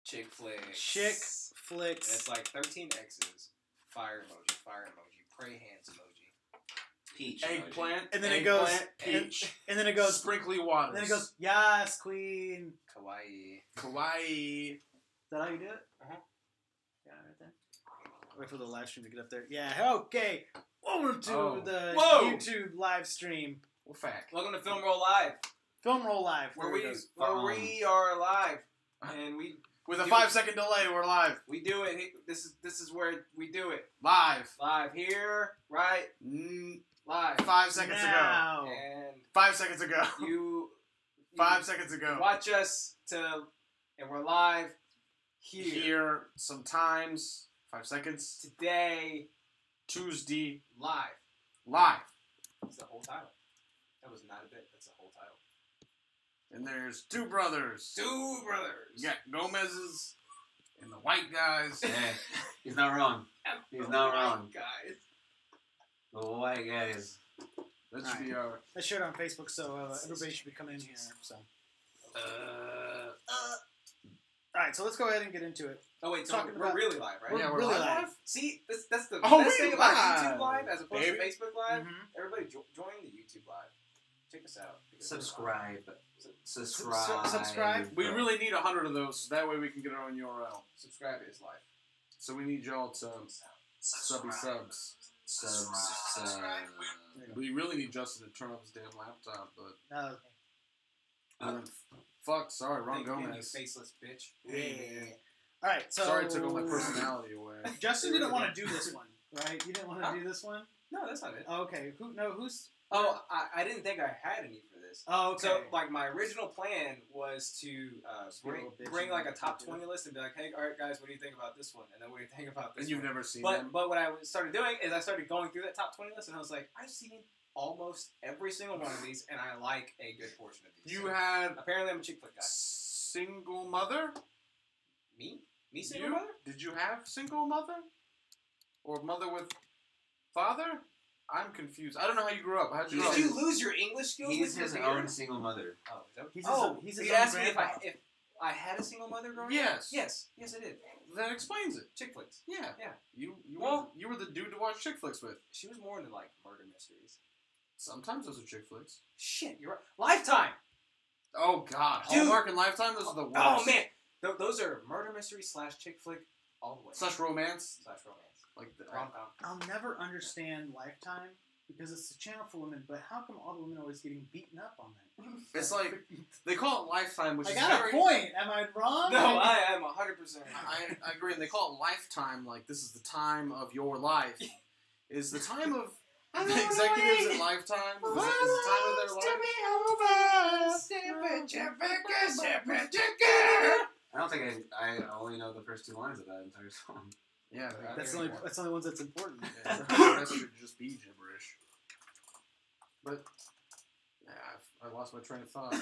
Chick flicks. Chick flicks. It's like 13 X's. Fire emoji. Pray hands emoji. Peach. Eggplant. And then eggplant, it goes. peach. And then it goes. Sprinkly waters. And then it goes. Yes, queen. Kawaii. Kawaii. Is that how you do it? Uh-huh. Yeah, right there. Wait for the live stream to get up there. Yeah. Okay. Welcome to the YouTube live stream. What fact? Welcome to Film Roll Live. Film Roll Live. Where we are live. And we with a 5-second delay, we're live. We do it. This is where we do it. Live here, right? Live. 5 seconds now. ago. And 5 seconds ago. You 5 seconds ago. Watch us and we're live here sometimes. 5 seconds. Today. Tuesday. Live. That's the whole title. That was not a bit. That's the whole title. And there's two brothers. You got Gomez's and the white guys. Yeah, he's not wrong. He's not wrong. Guys. The white guys. That should be our... I shared it on Facebook, so everybody should be coming in here. So. Alright, so let's go ahead and get into it. Oh wait, so we're really live, right? We're really live. See, that's the best thing about YouTube Live as opposed to Facebook Live. Mm-hmm. Everybody join the YouTube Live. Check us out. Subscribe. Subscribe. We really need 100 of those, so that way we can get our own URL. Subscribe is live. So we need y'all to subs. We really need Justin to turn off his damn laptop, but... fuck, sorry, wrong Gomez. You faceless bitch. Yeah. Alright, so... Sorry I took all my personality away. Justin didn't want to do this one, right? You didn't want to do this one? No, that's not it. Okay, who's... Oh, I didn't think I had any for this. Oh, okay. So, like, my original plan was to bring like, a top 20 list and be like, hey, alright, guys, what do you think about this one? And then what do you think about this And you've one? never seen them? But what I started doing is I started going through that top 20 list, and I was like, I've seen almost every single one of these, and I like a good portion of these. You had... Apparently, I'm a chick flick guy. Single mother? Me? Me single mother? Did you have single mother? Or mother with father? I'm confused. I don't know how you grew up. How'd you grow up? Did you lose your English skills? He's his own single mother. Oh, is that he's his you own asked me grandpa. if I had a single mother growing Yes. up? Yes, I did. That explains it. Chick flicks. Yeah. Yeah. You were the dude to watch chick flicks with. She was more into like murder mysteries. Sometimes those are chick flicks. Shit, you're right. Lifetime. Oh God, Dude. Hallmark and Lifetime. Those are the worst. Oh man, those are murder mystery / chick flick all the way. / romance. / romance. Like the Rom-com. I'll never understand Lifetime because it's a channel for women, but how come all the women are always getting beaten up on that? It's like they call it Lifetime, which I is got very... a point. Am I wrong? No, I am 100%. I agree. And they call it Lifetime, like this is the time of your life. Is the time of the executives at Lifetime? Is the time of their life? I don't think I only know the first 2 lines of that entire song. Yeah, That's the only ones that's important. Yeah, the rest should just be gibberish. But yeah, I lost my train of thought.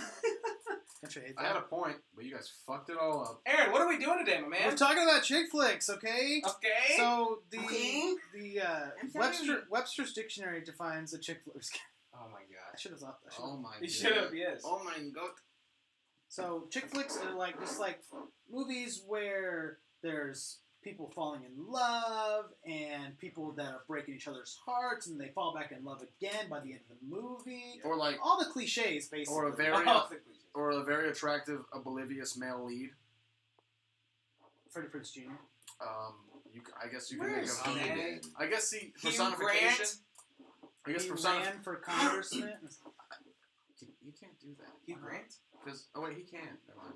I had a point, but you guys fucked it all up. Aaron, what are we doing today, my man? We're talking about chick flicks, okay? Okay. So the Webster's Dictionary defines a chick flick. Oh my god. I should have thought that. Oh my god. You should have, yes. Oh my god. So chick flicks are like just like movies where there's people falling in love and people that are breaking each other's hearts and they fall back in love again by the end of the movie. Or like all the cliches, basically. Or a very attractive, oblivious male lead. Freddie Prinze Jr. I guess you can Where make is a. he? I guess the Hugh personification. Grant? I guess He personification. ran for congressman. You can't do that. Hugh Grant? Because he can. Never mind.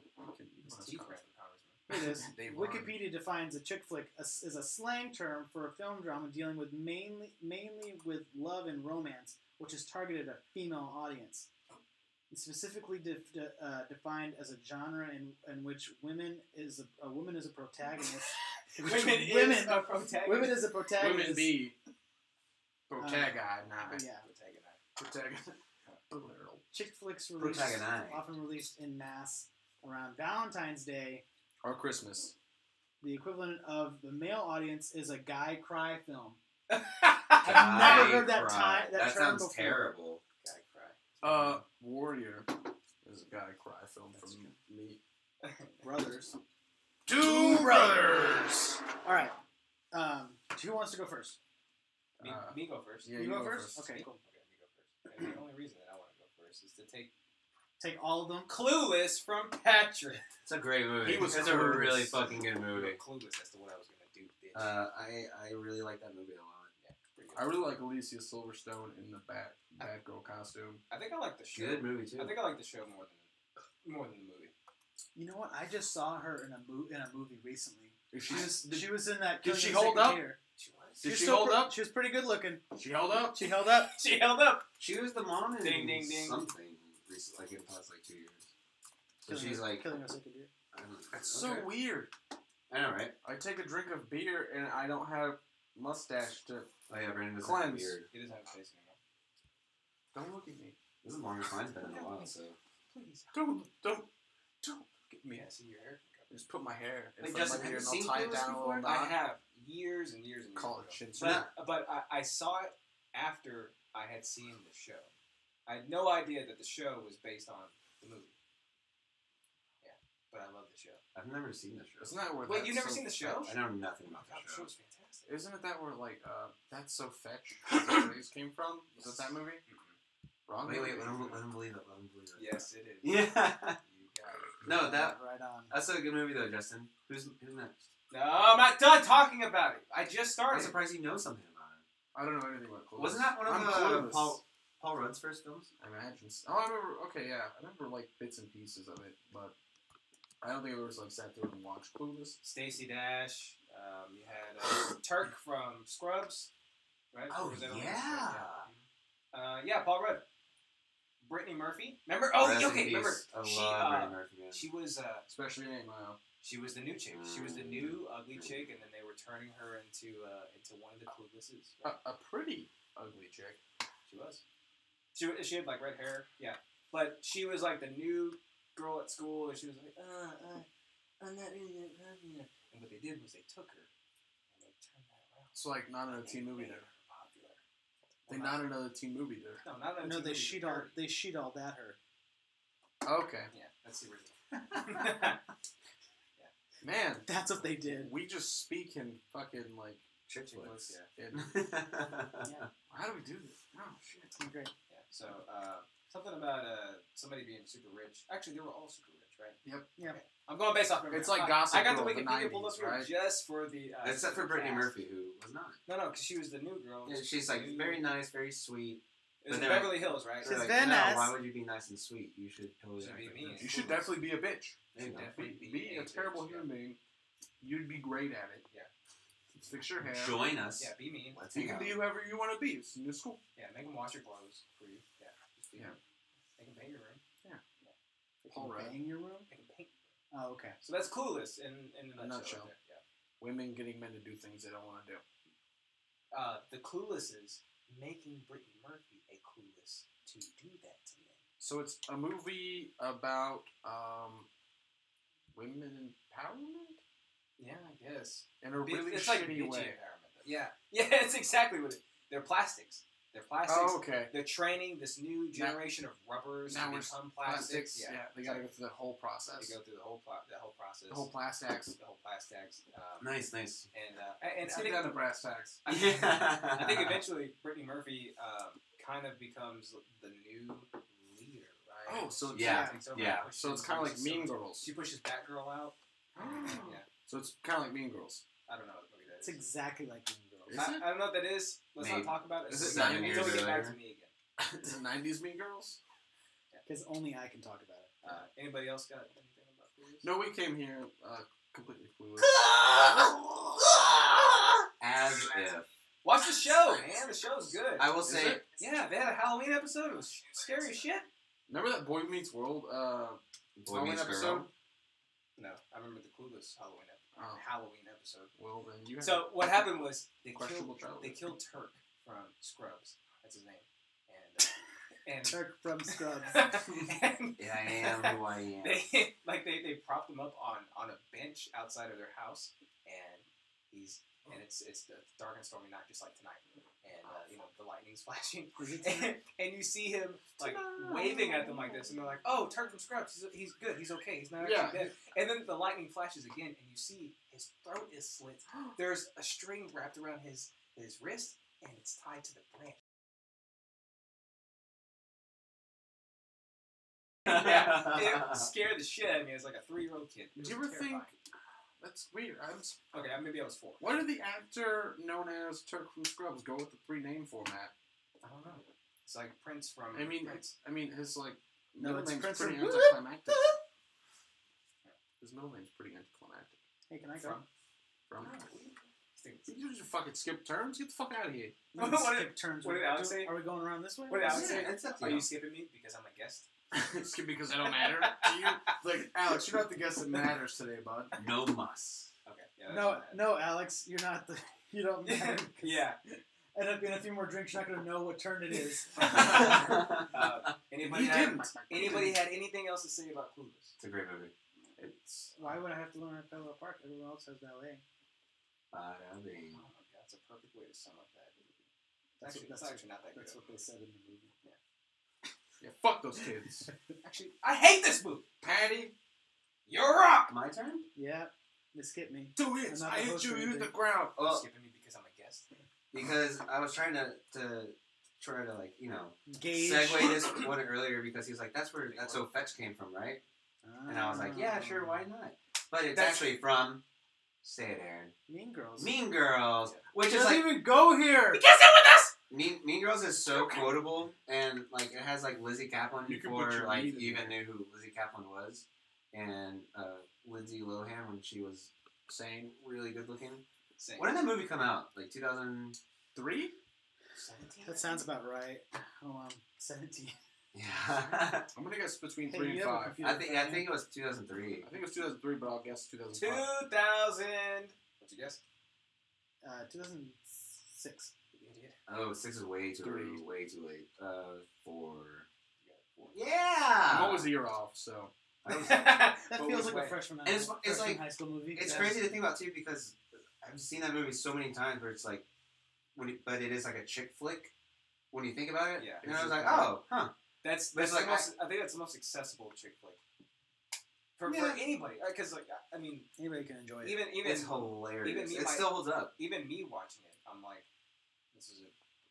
He ran for congressman. It is. Dave Warren. Wikipedia defines a chick flick as a slang term for a film drama dealing with mainly with love and romance, which is targeted at a female audience. It's specifically defined as a genre in which a woman is a protagonist. Women is a protagonist. Women is a protagonist. Women be protagonist. Protagonist. Chick flicks Protagonist. often released in mass around Valentine's Day or Christmas. The equivalent of the male audience is a guy cry film. I've never heard that term sounds before. terrible. Guy cry. Warrior is a guy cry film from me. Brothers. Dude! Brothers. All right. Who wants to go first? Me go first. Yeah, you go first. Okay, cool. Okay, me go first. And the only reason that I want to go first is to take all of them. Clueless from Patrick. It's a great movie. It's a really fucking good movie. Clueless as to what I was gonna do, bitch. I really like that movie a lot. Yeah, pretty good. I really like Alicia Silverstone in the bad girl costume. I think I like the show. Good movie too. I think I like the show more than the movie. You know what? I just saw her in a movie recently. She was in that. Did she Killing hold Sacred up? Deer. She was. Did she hold up? She was pretty good looking. She held up. She held up. She held up. She was the mom in Ding, ding, ding. something recently, like in the past 2 years. So she's like, Killing a Sacred Deer. It's so weird. I know, right? I take a drink of beer and I don't have mustache to. Oh yeah, Brandon doesn't have a Cleanse. beard. He doesn't have a face anymore. Don't look at me. This is the longest mine's been in a while, so. Please. Don't get me. Yeah, see your hair. Just put my hair in Wait, front of Justin, my have ear you and seen I'll tie it Clueless down a before? little I knot. have years and years and years. Call it ago. chin But I saw it after I had seen the show. I had no idea that the show was based on the movie. Yeah, but I love the show. I've never seen the show. Isn't that where? Wait, That's you never so seen the show? I know nothing Oh my about god, the the show. show's fantastic. Isn't it that where like that's so fetch? The phrase came from? Was it that movie? Wrong. Wait, movie? let him believe it. Let him believe it. Yes, it is. Yeah. You got it. No, that Right on. that's a good movie though, Justin. Who's next? No, I'm not done talking about it. I just I'm started. surprised you know something about it. I don't know anything about Clueless. Wasn't that one of I'm the clueless. Paul Rudd's first films? I imagine. Oh, I remember. Okay, yeah, I remember like bits and pieces of it, but I don't think I ever like sat through and watched Clueless. Stacey Dash. You had Turk from Scrubs, right? Oh, Or was that on- yeah. yeah, Paul Rudd. Brittany Murphy. Remember? Oh, Rest in okay. peace. Remember? I She love Brittany Murphy. Man. she was Especially in 8 Mile. she was the new chick. She was the new ugly chick, and then they were turning her into one of the Cluelesses. Right? A pretty ugly chick. She was. She had like red hair. Yeah, but she was like the new girl at school, and she was like, I'm not really that popular. And what they did was they took her and they turned that around. So like not in a And teen they movie made there. her popular. They Well, not another teen movie there. No, not in a No, teen they movie, sheet all that her. Okay. Yeah, that's the original. Man, That's what they did. we just speak in fucking like Chick Chick flicks. flicks, in, Yeah, how do we do this? Oh shit. great. Yeah. So something about somebody being super rich. Actually, they were all super rich, right? Yep. Yeah. Okay. I'm going based off memory. It's like I Gossip got the Girl of the Wikipedia pulled up 90s, here right? just for the. Except for Brittany cast. Murphy, who was not. No, because she was the new girl. Yeah, she's like very nice, very sweet. It was but in they're- Beverly Hills, right? She's Like, very no, nice. why would you be nice and sweet? You should totally Should act be like mean. this. You should definitely be a bitch. There you go. Definitely Be a terrible bitch, human being. You'd be great at it. Yeah. Fix your hair. Join us. Yeah, be mean. Let's You hang can out. be whoever you want to be. It's new school. Yeah, make them wash your clothes for you. Yeah, just be Yeah. They can paint your room. They Paul can Rudd. bang your room. They can paint. Oh, okay. So that's Clueless in a A nutshell. nutshell. Right there. Women getting men to do things they don't want to do. Yeah. The Cluelesses making Brittany Murphy a Clueless to do that to men. So it's a movie about women empowerment Yeah, I guess. in a really it's like shitty bitchy way. empowerment. Though. Yeah, yeah, it's exactly what it. They're plastics. They're plastics. Oh, okay. They're training this new generation of rubbers now to we're become plastics. Yeah, they got to go through the whole process. They go through the whole process. The whole plastics. The whole plastics. Nice, nice. And Let's I get think down to brass tacks. I think eventually Brittany Murphy kind of becomes the new leader, right? Oh, so She yeah, takes over yeah. and So it's pushes- kind of like pushes Mean some- Girls. She pushes Batgirl out. Yeah, So it's kind of like Mean Girls. I don't know what movie that It's is. exactly like Mean Girls. Is it? I don't know what that is. Let's Maybe. not talk about it. Is it until 7 we years get back to earlier? me again. Is it 90s Mean Girls? Because only I can talk about it. Anybody else got anything about Clueless? No, we came here completely clueless. As if. Watch the show, man. The show's good. I will Is say, it? Yeah, they had a Halloween episode. It was scary as shit. Remember that Boy Meets World Boy Halloween Meets episode? Girl. No, I remember the Clueless Halloween episode. Oh. Halloween episode. Well, then you have So what happened was questionable childhood. they killed Turk from Scrubs. That's his name. And Turk from Scrubs. and Yeah, I am who I am. they propped him up on a bench outside of their house, and it's dark and stormy night just like tonight, and the lightning's flashing, Is it and you see him like waving at them like this, and they're like, "Oh, Turk from Scrubs, he's good, he's okay, he's not actually dead." And then the lightning flashes again, and you see his throat is slit. There's a string wrapped around his wrist, and it's tied to the branch. Yeah, it scared the shit out of me as like a 3-year-old kid. Did you ever think that's weird? Okay, maybe I was 4. Why did the actor known as Turk from Scrubs go with the 3-name format? I don't know. It's like Prince from. Prince. His like No, middle it's name's Prince pretty from- anticlimactic. His middle name's pretty anticlimactic. Hey, can I go? From. From. You just fucking skip turns. Get the fuck out of here. Skip turns. what did Alex say? Are we going around this way? What did Alex say? It's up to Are you. you skipping me because I'm a guest? Skip because I don't matter to you. Like Alex, you're not the guest that matters today, bud. No muss. Okay. Yeah, No, Alex, you're not the. You don't matter. Yeah. And in a few more drinks, you're not gonna know what turn it is. Anybody had anything else to say about Clueless? It's a great movie. It's Why would I have to learn at Parallel Park? Everyone else has ballet. Oh my God, that's a perfect way to sum up that movie. That's Actually not that good. That's what they said in the movie. Yeah, fuck those kids. Actually, I hate this movie. Patty, You're up. my turn. Yeah, they skipped me. 2 hits. I'm not I the hit host you. or You hit the anything. ground. You're Well, skipping me because I'm a guest. because I was trying to try to like Gauge. segue this one earlier because he was like, that's So Fetch came from, right? And I was like, yeah, sure, why not? But it's actually from, say it, Aaron. Mean Girls. Mean Girls, which It is doesn't like even go here. Mean Girls is so quotable, and like it has like Lizzie Kaplan You can before put your like meat in even there. knew who Lizzie Kaplan was, and Lindsay Lohan when she was Sane. really good looking. Same. When did that movie come out? Like 2003? 17? That sounds about right. Hold on, 17. Yeah. I'm gonna guess between Hey, 3 you and have a 5. computer. I think it was 2003. I think it was 2003, but I'll guess 2005. 2000. What'd you guess? 2006. You idiot. Oh, 6 is way too 3. late. Way too late. 4. You got 4. Yeah. I'm always a year off, so. That What feels was like way? a freshman, And it's like- high school movie. It's Yeah. crazy to think about too because I've seen that movie so many times where it's like, but it is like a chick flick when you think about it. Yeah. And I was like, oh, huh. That's But it's the like, most. I think that's the most accessible chick flick for Yeah. anybody. Because I mean, Anybody can enjoy it. even It's hilarious. even me, It my- still holds up. even me watching it, I'm like, this is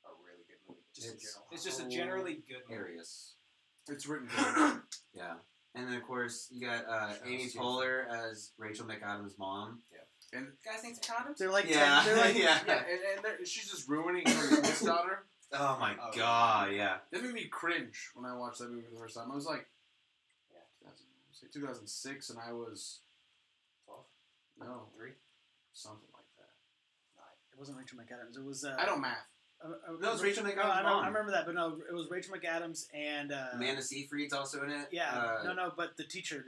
a really good movie. Just in It's general, it's just a generally good movie. Hilarious. It's written good. Yeah. And then of course you got Amy Yes. Poehler as Rachel McAdams' mom. And Guys think condoms? They're like Yeah. 10, they're like Yeah. yeah, and she's just ruining her youngest daughter. Oh my Oh, god, yeah. That made me cringe when I watched that movie for the first time. I was like, Yeah. 2006, and I was 12, no 3, something like that. 9. It wasn't Rachel McAdams. It was. I don't math. No, it's Rachel No, McAdams' I mom. remember that, but no, it was Rachel McAdams and. Amanda Seyfried's also in it. Yeah, no, but the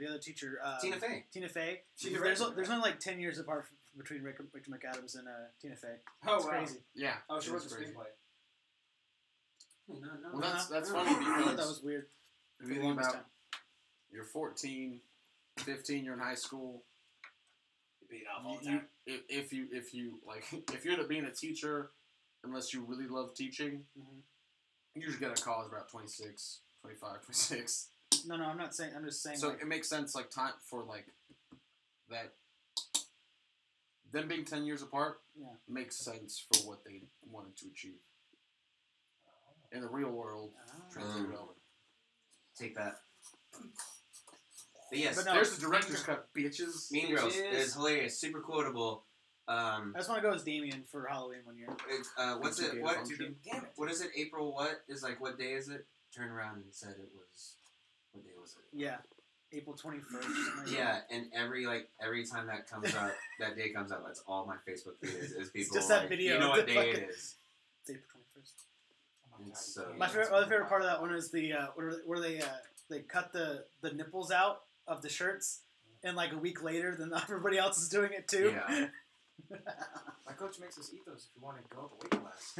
other teacher. Tina Fey. Tina Fey. She There's directed only it. like 10 years apart between Rachel McAdams and Tina Fey. Oh It's wow. crazy. Yeah. Oh, she it wrote was the crazy. screenplay. No. Well, that's I funny thought that because was weird. if for you the think longest about time. you're 14, 15, you're in high school. You're being off all the time. If you like if you end up being a teacher, unless you really love teaching, Mhm. you usually get a college about 26, 25, 26. No, I'm not saying. I'm just saying. So like, it makes sense, like time for like that. Them being 10 years apart, Yeah. makes sense for what they wanted to achieve in the real world. Translate relevant. Take that. But yes, But no, There's the director's cut, bitches. Mean Girls Bitches. is hilarious, super quotable. I just want to go as Damien for Halloween one year. It's, what's It's it? okay, What? function. Damn it. What is it? April? What is like? What day is it? Turn around and said it was. What day was it? Yeah, April 21st. Yeah, and every time that comes up, that day comes up, that's all my Facebook feed is people. just that like, video You know of what the day fucking- it is? It's April 21st. Oh my God, It's you so- can't. My other favorite part of that one is the where they cut the nipples out of the shirts, and like a week later, then everybody else is doing it too. Yeah. My coach makes us eat those if you want to go up a weight class.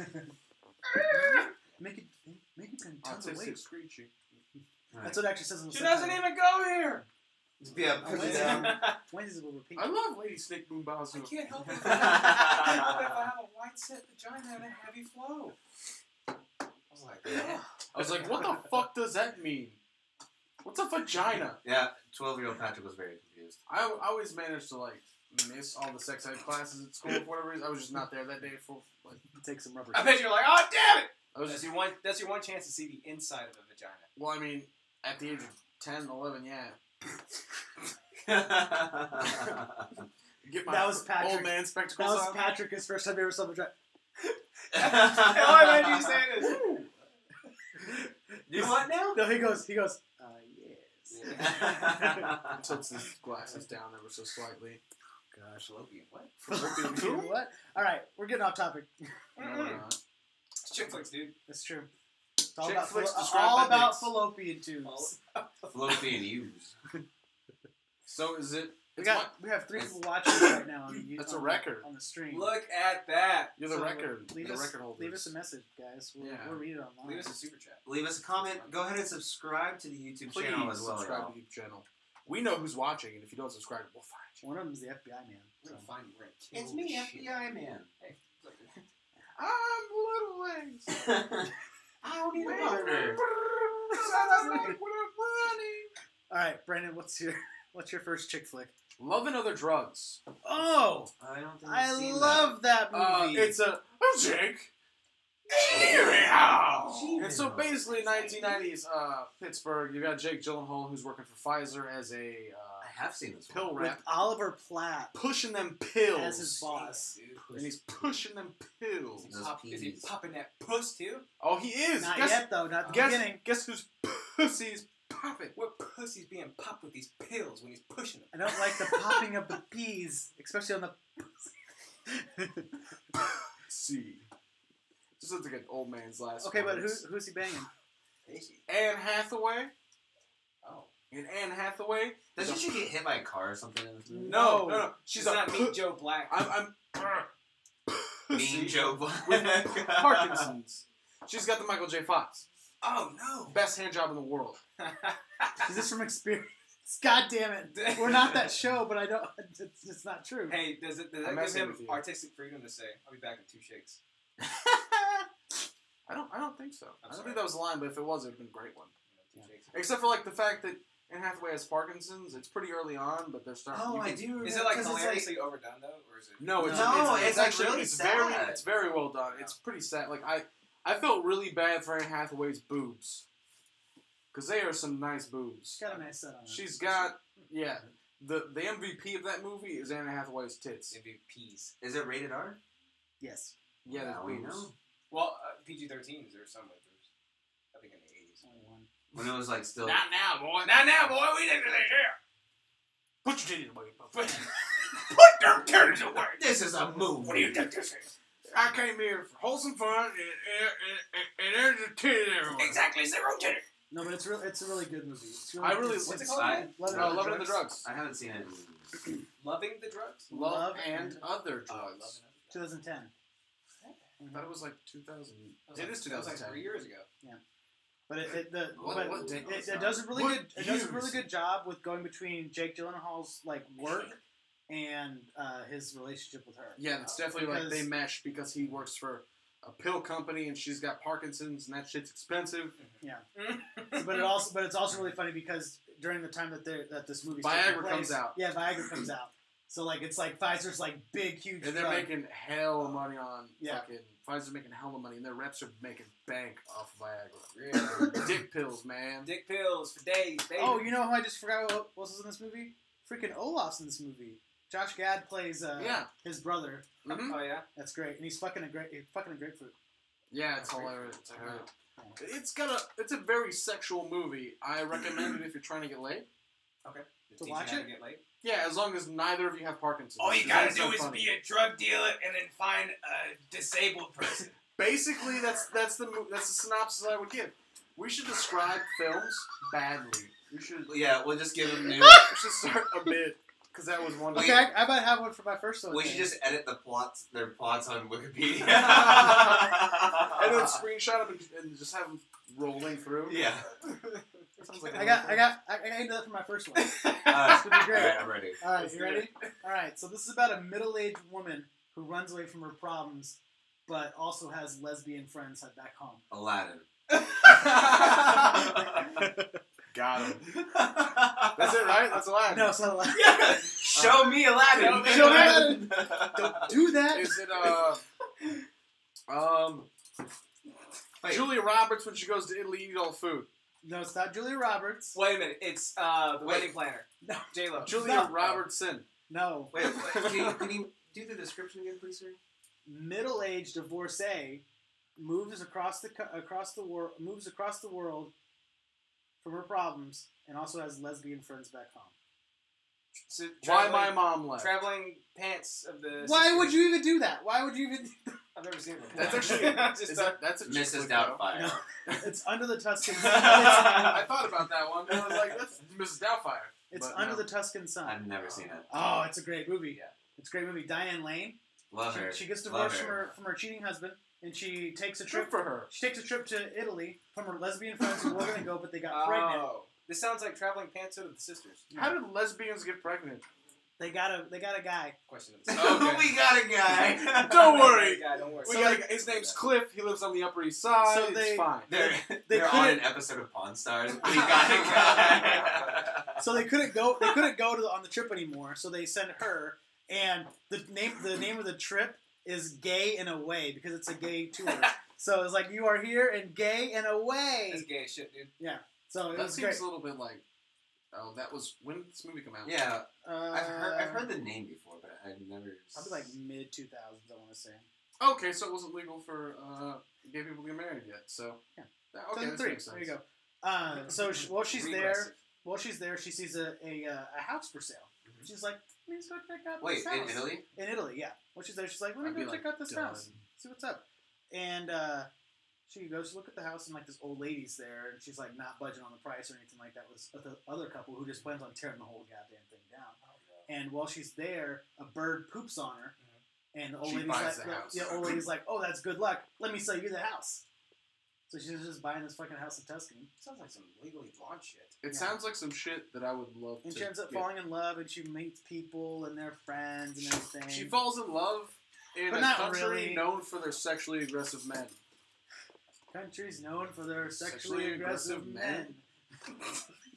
make it I'll tons of taste weight. it screechy. That's what it actually says on the She doesn't subtitle. even go here. Yeah, push it down. Wednesdays will repeat. I love Lady Snake Boom Bazoo. I can't help it. I can't help it if I have a wide set vagina and a heavy flow. I was like, yeah. I was like, what the fuck does that mean? What's a vagina? Yeah, 12-year-old Patrick was very confused. I always managed to like miss all the sex ed classes at school for whatever reason. I was just not there that day for like Take some rubber. I bet you're like, oh damn it! I was That's just, your one chance to see the inside of a vagina. well, I mean, at the age of 10, 11, yeah. Get my That was Patrick. old man That spectacles was on. Patrick. His first time he ever saw vagina. All I imagine you saying is, You what now? No, he goes. Yes. Tilts his glasses down ever so slightly. gosh, Loki, what? Dude, what? All right, we're getting off topic. No, we're not. It's chick flicks, dude. That's true. It's all Chick about, flicks fallo- described all by about dicks. fallopian tubes. Fallopian use. So is it? We have 3 people watching right now on the That's a record. on the stream. Look at that. You're the So, record. Leave the us, record holders. leave us a message, guys. We'll read it online. Leave us a super chat. Leave us a comment. Go ahead and subscribe to the YouTube Please channel as well. subscribe y'all. to the YouTube channel. We know who's watching, and if you don't subscribe, we'll find you. One of them is the FBI man. We're So. gonna find you. We're gonna kill It's me, the shit. FBI man. Hey, look. I'm Little Legs. I don't need a partner. All right, Brandon, what's your first chick flick? Love and Other Drugs. Oh, I don't think I've I seen love that movie. It's a Jake. And so basically, 1990s Pittsburgh, you got Jake Gyllenhaal, who's working for Pfizer as a I have seen this one. pill with rep, Oliver Platt pushing them pills. as his boss. Dude. And he's pushing them pills. Those Is he peas. popping that puss too? Oh, he is. Not guess, yet, though. Not the guess, beginning. guess whose pussy's popping? What pussy's being popped with these pills when he's pushing them? I don't like the popping of the peas, especially on the. See. Just looks like an old man's last Okay, but words. who's he banging? Anne Hathaway. Oh. And Anne Hathaway. Doesn't she get hit by a car or something in this movie? No. She's She's not Meet Joe Black. I'm Mean Joe Black. with Parkinson's. She's got the Michael J. Fox. Oh no. Best hand job in the world. Is this from experience? God damn it! We're not that show, but I don't. It's not true. Hey, does that I'm give messing him with you. artistic freedom to say, "I'll be back in 2 shakes"? I don't think so. I don't sorry. think that was the line, but if it was, it would have been a great one. You know, 2 shakes. Except for like the fact that Anne Hathaway has Parkinson's. It's pretty early on, but they're starting. Oh, you I can- do remember. Is it like 'cause it's hilariously overdone though, or is it? No, it's No, it's it's, like, actually really it's very sad. it's very well done. It's pretty sad. Like I felt really bad for Anne Hathaway's boobs, because they are some nice boobs. She's got a nice set on her. She's got the MVP of that movie is Anne Hathaway's tits. MVPs. Is it rated R? Yes. Yeah, Now that's we boobs. know. Well, PG-13 is there somewhere. I think in the 80s. Only one. When it was like still. Not now, boy. Not now, boy. We didn't really care. Put your titties away, Put Puff. them turtles away. This is a movie. What do you think this is? I came here for wholesome fun, and there's a titty everywhere. Exactly 0 titty. No, but it's a really good movie. It's really, I really- it's, What's it it's- called? I- Love and No, Other Love and the Drugs. Drugs. I haven't seen it. Loving the drugs? Love and Other Oh, Drugs. 2010. I thought it was like 2000. It It is That was like 2010. 3 years ago. But What date was it that? does a really What good. It does a really years? good job with going between Jake Gyllenhaal's like work and his relationship with her. Yeah, it's definitely like they Because- mesh because he works for a pill company and she's got Parkinson's and that shit's expensive. But it's also really funny because during the time that this movie Viagra comes out. Yeah, Viagra comes out. So like it's like Pfizer's like big huge. And they're drug. making hell of money on Yeah. fucking Pfizer's making hell of money and their reps are making bank off of Viagra. Really? Dick pills, man. Dick pills for days, baby. Oh, you know who I just forgot what was in this movie? Freaking Olaf's in this movie. Josh Gad plays his brother. Mhm. Oh, yeah? That's great, and he's fucking a grapefruit. Yeah, it's hilarious. It's a very sexual movie. I recommend it if you're trying to get laid. Okay. To Teach watch you how it? to get laid? Yeah, as long as neither of you have Parkinson's. All you It's gotta not so do is funny. be a drug dealer and then find a disabled person. Basically, that's the synopsis I would give. We should describe films badly. We should Yeah, we'll just give them new. we should start a bit because that was one. Okay, I might have one for my first one. We should just edit their plots on Wikipedia. and then screenshot them and just have them rolling through. Yeah. Sounds like I got that for my first one. It's gonna be great. All right, I'm ready. All right, you ready? All right, so this is about a middle-aged woman who runs away from her problems, but also has lesbian friends back home. Aladdin. Got him. That's it, right? That's Aladdin. No, it's not Aladdin. Yeah. Show me Aladdin. Show me Aladdin. Don't do that. Is it Wait. Julia Roberts when she goes to Italy eat all the food? No, it's not Julia Roberts. Wait a minute. It's the wedding planner. No. J-Lo. Julia Robertson. No. Wait, can you do the description again, please, sir? Middle-aged divorcee moves across the world from her problems and also has lesbian friends back home. So Why my mom left? Traveling pants of the. Why sisters. would you even do that? Why would you even? I've never seen it before. That's actually that's a chick Mrs. flick, though. Doubtfire. No, it's Under the Tuscan. I thought about that one. I was like, that's Mrs. Doubtfire. It's But Under no. the Tuscan Sun. I've never seen it. Oh, it's a great movie. Yeah. It's a great movie. Diane Lane. Love her. She gets Love divorced her. from her cheating husband, and she takes a Good trip for her. She takes a trip to Italy from her lesbian friends who were going to go, but they got pregnant. Oh, this sounds like traveling pants of the sisters. How did lesbians get pregnant? They got a guy. Question of the Oh, we got a guy. Don't worry. Yeah, don't worry. We got his name's Cliff. He lives on the Upper East Side. So it's fine. They're They on couldn't- an episode of Pawn Stars. We got a guy. So they couldn't go. They couldn't go on the trip anymore. So they sent her, and the name of the trip is Gay and Away because it's a gay tour. So it's like you are here and gay and away. That's gay as shit, dude. Yeah. So it That was seems great. a little bit like. Oh, that was when did this movie come out? Yeah, Uh, I've heard the name before, but I've never. Probably like mid 2000s. I want to say. Okay, so it wasn't legal for gay people to get married yet. So Yeah. Okay, that 2003. makes sense. There you go. So while she's Regressive. there, she sees a house for sale. She's like, let's go check out Wait, this house. in Italy? In Italy, yeah. When she's there, she's like, let me I'd go be check like, out this done. house. See what's up. And she goes to look at the house, and like this old lady's there, and she's like not budging on the price or anything like that with the other couple who just plans on tearing the whole goddamn thing down. And while she's there, a bird poops on her, and the old She lady's buys like, the house. old lady's like, oh, that's good luck. Let me sell you the house. So she's just buying this fucking house in Tuscany. Sounds like some legally blonde shit. It Yeah. sounds like some shit that I would love And to. she ends up get. falling in love, and she meets people and their friends and everything. She falls in love in But a not country really. known for their sexually aggressive men. Countries known for their sexually Sexually aggressive aggressive men.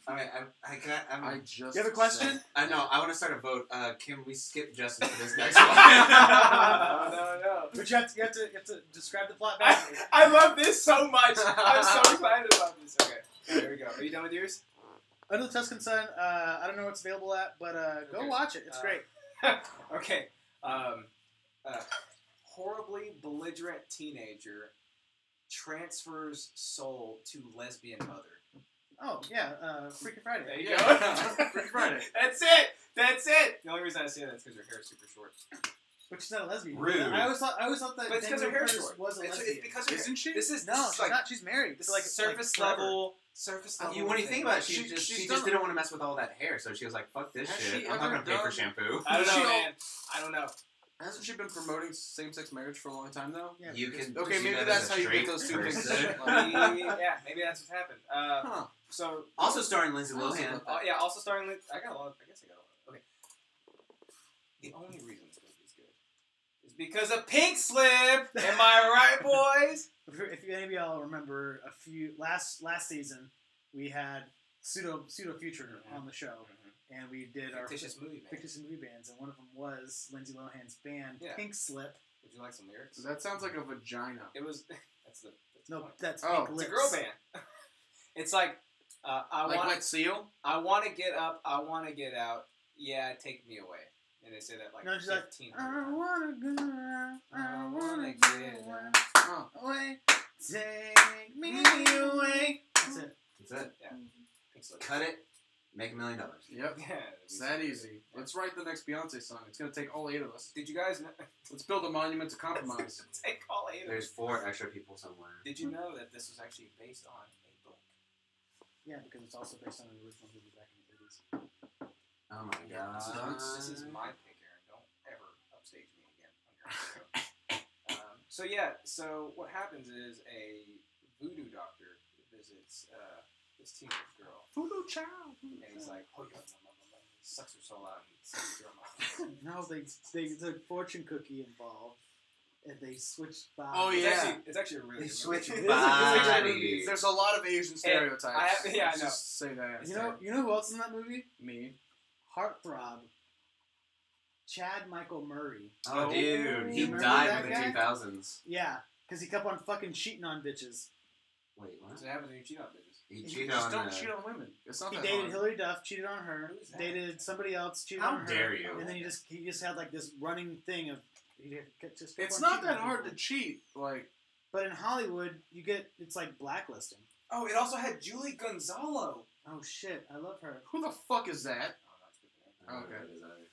Alright, I just. You have a question? said- I know. I want to start a vote. Can we skip Justin for this next one? no. But you have to describe the plot back. I love this so much. I'm so excited about this. Okay, there we go. Are you done with yours? Under the Tuscan Sun, I don't know what's available at, but go Okay. watch it. It's great. Okay. Horribly belligerent teenager transfers soul to lesbian mother. Oh, yeah, Freaky Friday. There you Yeah. go. Freaky Friday. That's it. That's it. The only reason I say that is because her hair is super short. But she's not a lesbian. Rude. I always thought that But it's because her Daniel hair's Curtis short. was a It's lesbian. because her hair. Isn't she? This is No, she's like, not. She's married. This It's like is surface forever. level. Surface level. When you think about it, she She's just done- didn't want to mess with all that hair, so she was like, "Fuck this Has shit. she I'm not ever gonna pay for done- shampoo." I don't know, She- man. I don't know. Hasn't she been promoting same-sex marriage for a long time though? Yeah, You because- can. Okay, do maybe that that's as a how you get straight those two things. person. Yeah, maybe that's what's happened. Huh. So Also starring Lindsay I also Lohan. thought that. yeah, also starring. I got a lot. I guess I got a lot. Okay. The only reason this movie is good is because of Pink Slip. Am I right, boys? If any of y'all remember, last season we had pseudo future on the show, and we did our Fictitious movie, man. fictitious movie bands, and one of them was Lindsay Lohan's band, Yeah. Pink Slip. Would you like some lyrics? That sounds like a vagina. It was. That's the No, point. that's Oh. Pink It's Lips. a girl band. It's like I Like want. Wet Seal? I want to get up. I want to get out. Yeah, take me away. And they say that like No, she's like, 15. I wanna go around, I wanna get get out. Oh. away, take me away. That's it. That's it. Pink Slip. Cut it. Make $1 million. Yep. Yeah, It's that easy. Let's write the next Beyonce song. It's gonna take all 8 of us. Did you guys know? Let's build a monument to compromise. Take all 8 of There's us. 4 extra people somewhere. Did you know that this was actually based on a book? Yeah, because it's also based on an original movie back in the 80s. Oh my god. This is my pick, Aaron. Don't ever upstage me again on your show. So yeah, so what happens is a voodoo doctor visits this teenage girl. Voodoo child. And he's like, oh, yeah, he sucks her soul out and sucks her mouth. No, they took fortune cookie involved, and they switched bodies. Oh, yeah. It's actually a really They good switch movie. bodies. There's a lot of Asian stereotypes. I know. Just say that. You know who else is in that movie? Me. Heartthrob. Chad Michael Murray. Oh, dude. He Remember died that in the guy? 2000s. Yeah, because he kept on fucking cheating on bitches. Wait, what? What's happens when you cheat on bitches? He He cheated Just on don't cheat on women. It's not He that dated hard. Hillary Duff, cheated on her. Who's that? Dated somebody else, cheated How on her. dare you. And then he just had like this running thing of he just kept It's on not cheating that on hard to people. cheat. Like, But in Hollywood, it's like blacklisting. Oh, it also had Julie Gonzalo. Oh shit, I love her. who the fuck is that? I don't know Okay. what it is either.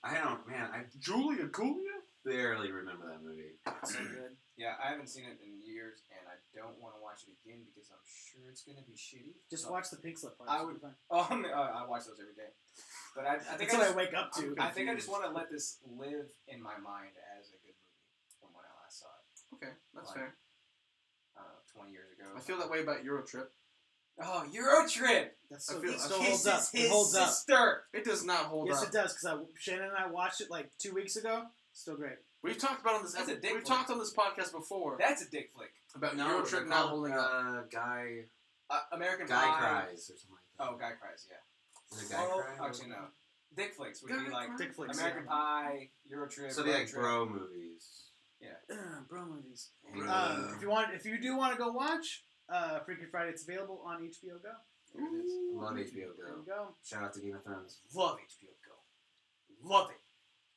I don't, man, I Julia Julia? barely remember that movie. So good. Yeah, I haven't seen it in years, and I don't want to watch it again because I'm sure it's going to be shitty. Just So- watch the pink slip part. I It'll would- be fine. Oh, I watch those every day. But I think That's I what just, I wake up to. I think I just want to let this live in my mind as a good movie from when I last saw it. Okay, that's Like, fair. I don't know, 20 years ago. I feel that way about Eurotrip. Oh, Eurotrip! That's I so feel- it I still feel- holds up. His It holds up. sister! It does not hold Yes, up. it does. Because Shannon and I watched it like 2 weeks ago. Still great. We've talked about on this. That's a dick We've flick. talked on this podcast before That's a dick flick. about No, Eurotrip they're not called, holding up. Guy American Guy Pie. Cries or something like that. Oh, Guy Cries, yeah. Is it Guy Oh, Cry? actually, no. Dick flicks would Guy be like Cry? Dick flicks. American Pie, Eurotrip. So they like Road Trip. bro movies. Bro movies. Bro. If you do want to go watch Freaky Friday, it's available on HBO Go. There it is. Love HBO There you Go. go. Shout out to Game of Thrones. Love HBO Go. Love it.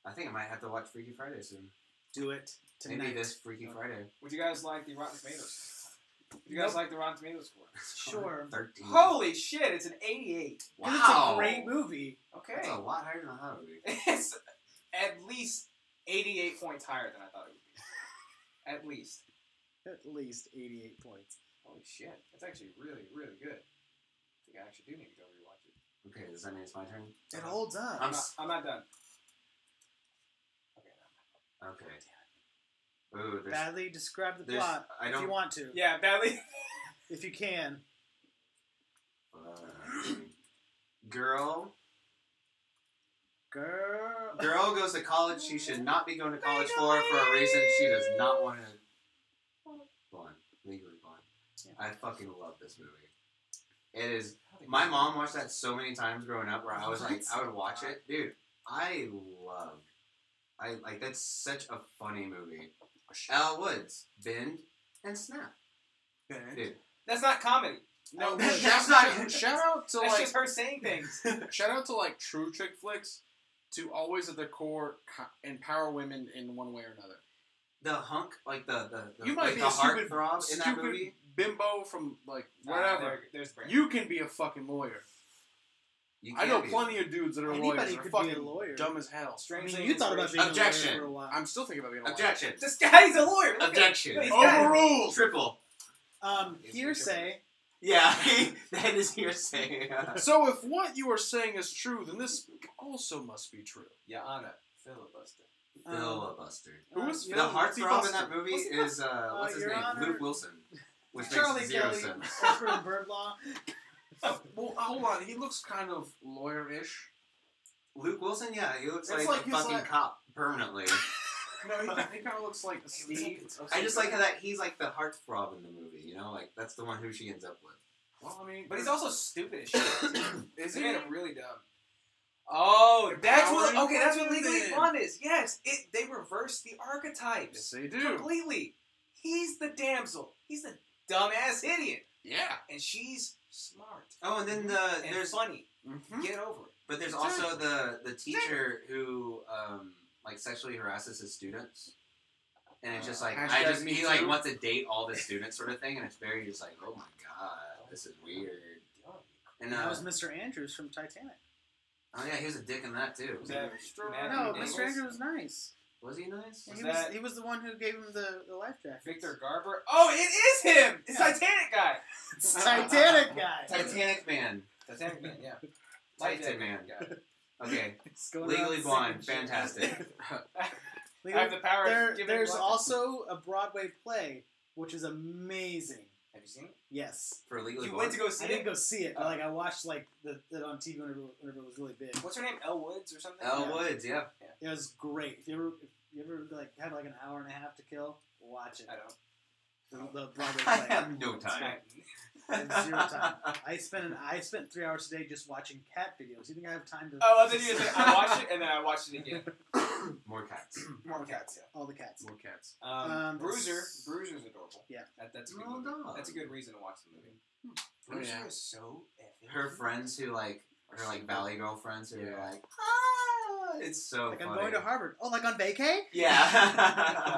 I think I might have to watch Freaky Friday soon. Do it tonight. Maybe this Freaky Friday. Would you guys like the Rotten Tomatoes? Would you guys like the Rotten Tomatoes score? Sure. 13. Holy shit, it's an 88. Wow. It's a great movie. Okay. That's a lot higher than I thought it would be. It's at least 88 points higher than I thought it would be. At least. At least 88 points. Holy shit. That's actually really, really good. I think I actually do need to go rewatch it. Okay, does that mean it's my turn? It holds up. I'm not done. Okay, no. Okay. Ooh, there's... Badly describe the there's- plot I if don't- you want to. Yeah, badly. If you can. Girl Girl. goes to college she should not be going to college for a reason she does not want to... Blonde. Legally blonde. Yeah. I fucking love this movie. It is... My mom watched that so many times growing up where I was like, I would watch it. Dude, that's such a funny movie. Elle Woods, Bend, and Snap. Dude. That's not comedy. No, That's not... shout out to That's like just her saying things. shout out to like true chick flicks to always at their core empower women in one way or another. The hunk, like the You like might be the a stupid, heartthrob in that stupid movie. bimbo from like wherever. There's Brandon. You can be a fucking lawyer. You I can't know be- plenty of dudes that are Anybody lawyers that are could be a fucking lawyer. dumb as hell. I Strangely mean, you thought about being Objection. a lawyer for a while. I'm still thinking about being a lawyer. Objection. This guy's a lawyer. Look at Objection. him. He's got- Overruled. Triple. Hearsay. Yeah, that is hearsay. So if what you are saying is true, then this also must be true. Your Honor, filibuster. Filibuster. Who is The Phil? What's he heartthrob in busted? that movie What's he is what's his Your name? Honor. Luke Wilson, which Charlie makes zero Kelly, sense. expert in bird law. Well, hold on. He looks kind of lawyer-ish. Luke Wilson, yeah, he looks It's like, like a he's fucking like- cop permanently. No, he kind of looks like Steve. I just like how that he's like the heartthrob in the movie. You know, like that's the one who she ends up with. Well, I mean, But he's also stupid as shit. is They he? made him really dumb. Oh, that's what. Empowering Okay, that's what Legally women. Blonde is. Yes, they reverse the archetypes Yes, they do. completely. He's the damsel. He's the dumbass idiot, Yeah. and she's smart Oh, and then and there's funny. Mm-hmm. Get over it. but there's also the teacher who like sexually harasses his students. And it's just like Hashtag me he too. like wants to date all the students sort of thing, and it's very just like, oh my god, this is weird. And That was Mr. Andrews from Titanic. oh yeah, he was a dick in that too. Was that Matthew No, Daniels? Mr. Andrews was nice. Was he nice? Was He was, that- he was the one who gave him the life jacket. Victor Garber. Oh, it is him. It's Yeah. Titanic guy. It's Titanic guy. Titanic Man. Titanic man. Yeah. Titan Man. guy. Okay, It's going Legally around Blonde, singing shit. fantastic. I have the power of giving There's life. also a Broadway play, which is amazing. Have you seen it? Yes. For Legally You Blonde? went to go see I it? didn't go see it, but like I watched like it on TV whenever it was really big. What's her name? Elle Woods or something? Elle Woods, yeah. It was great. If you ever like have like an hour and a half to kill, watch it. I don't. The Broadway I play. have no time. I have 0 time. I spent 3 hours a day just watching cat videos. You think I have time to? Oh, I thought you were saying I watched it and then I watched it again. More cats. More cats, yeah. All the cats. More cats. Bruiser's adorable. Yeah. That's a good Well movie. done. That's a good reason to watch the movie. Oh, yeah. is so effing Her cute. friends who like her like Valley Girl friends who are Yeah. like, ah, it's so Like funny. I'm going to Harvard. Oh, like on vacay? Yeah.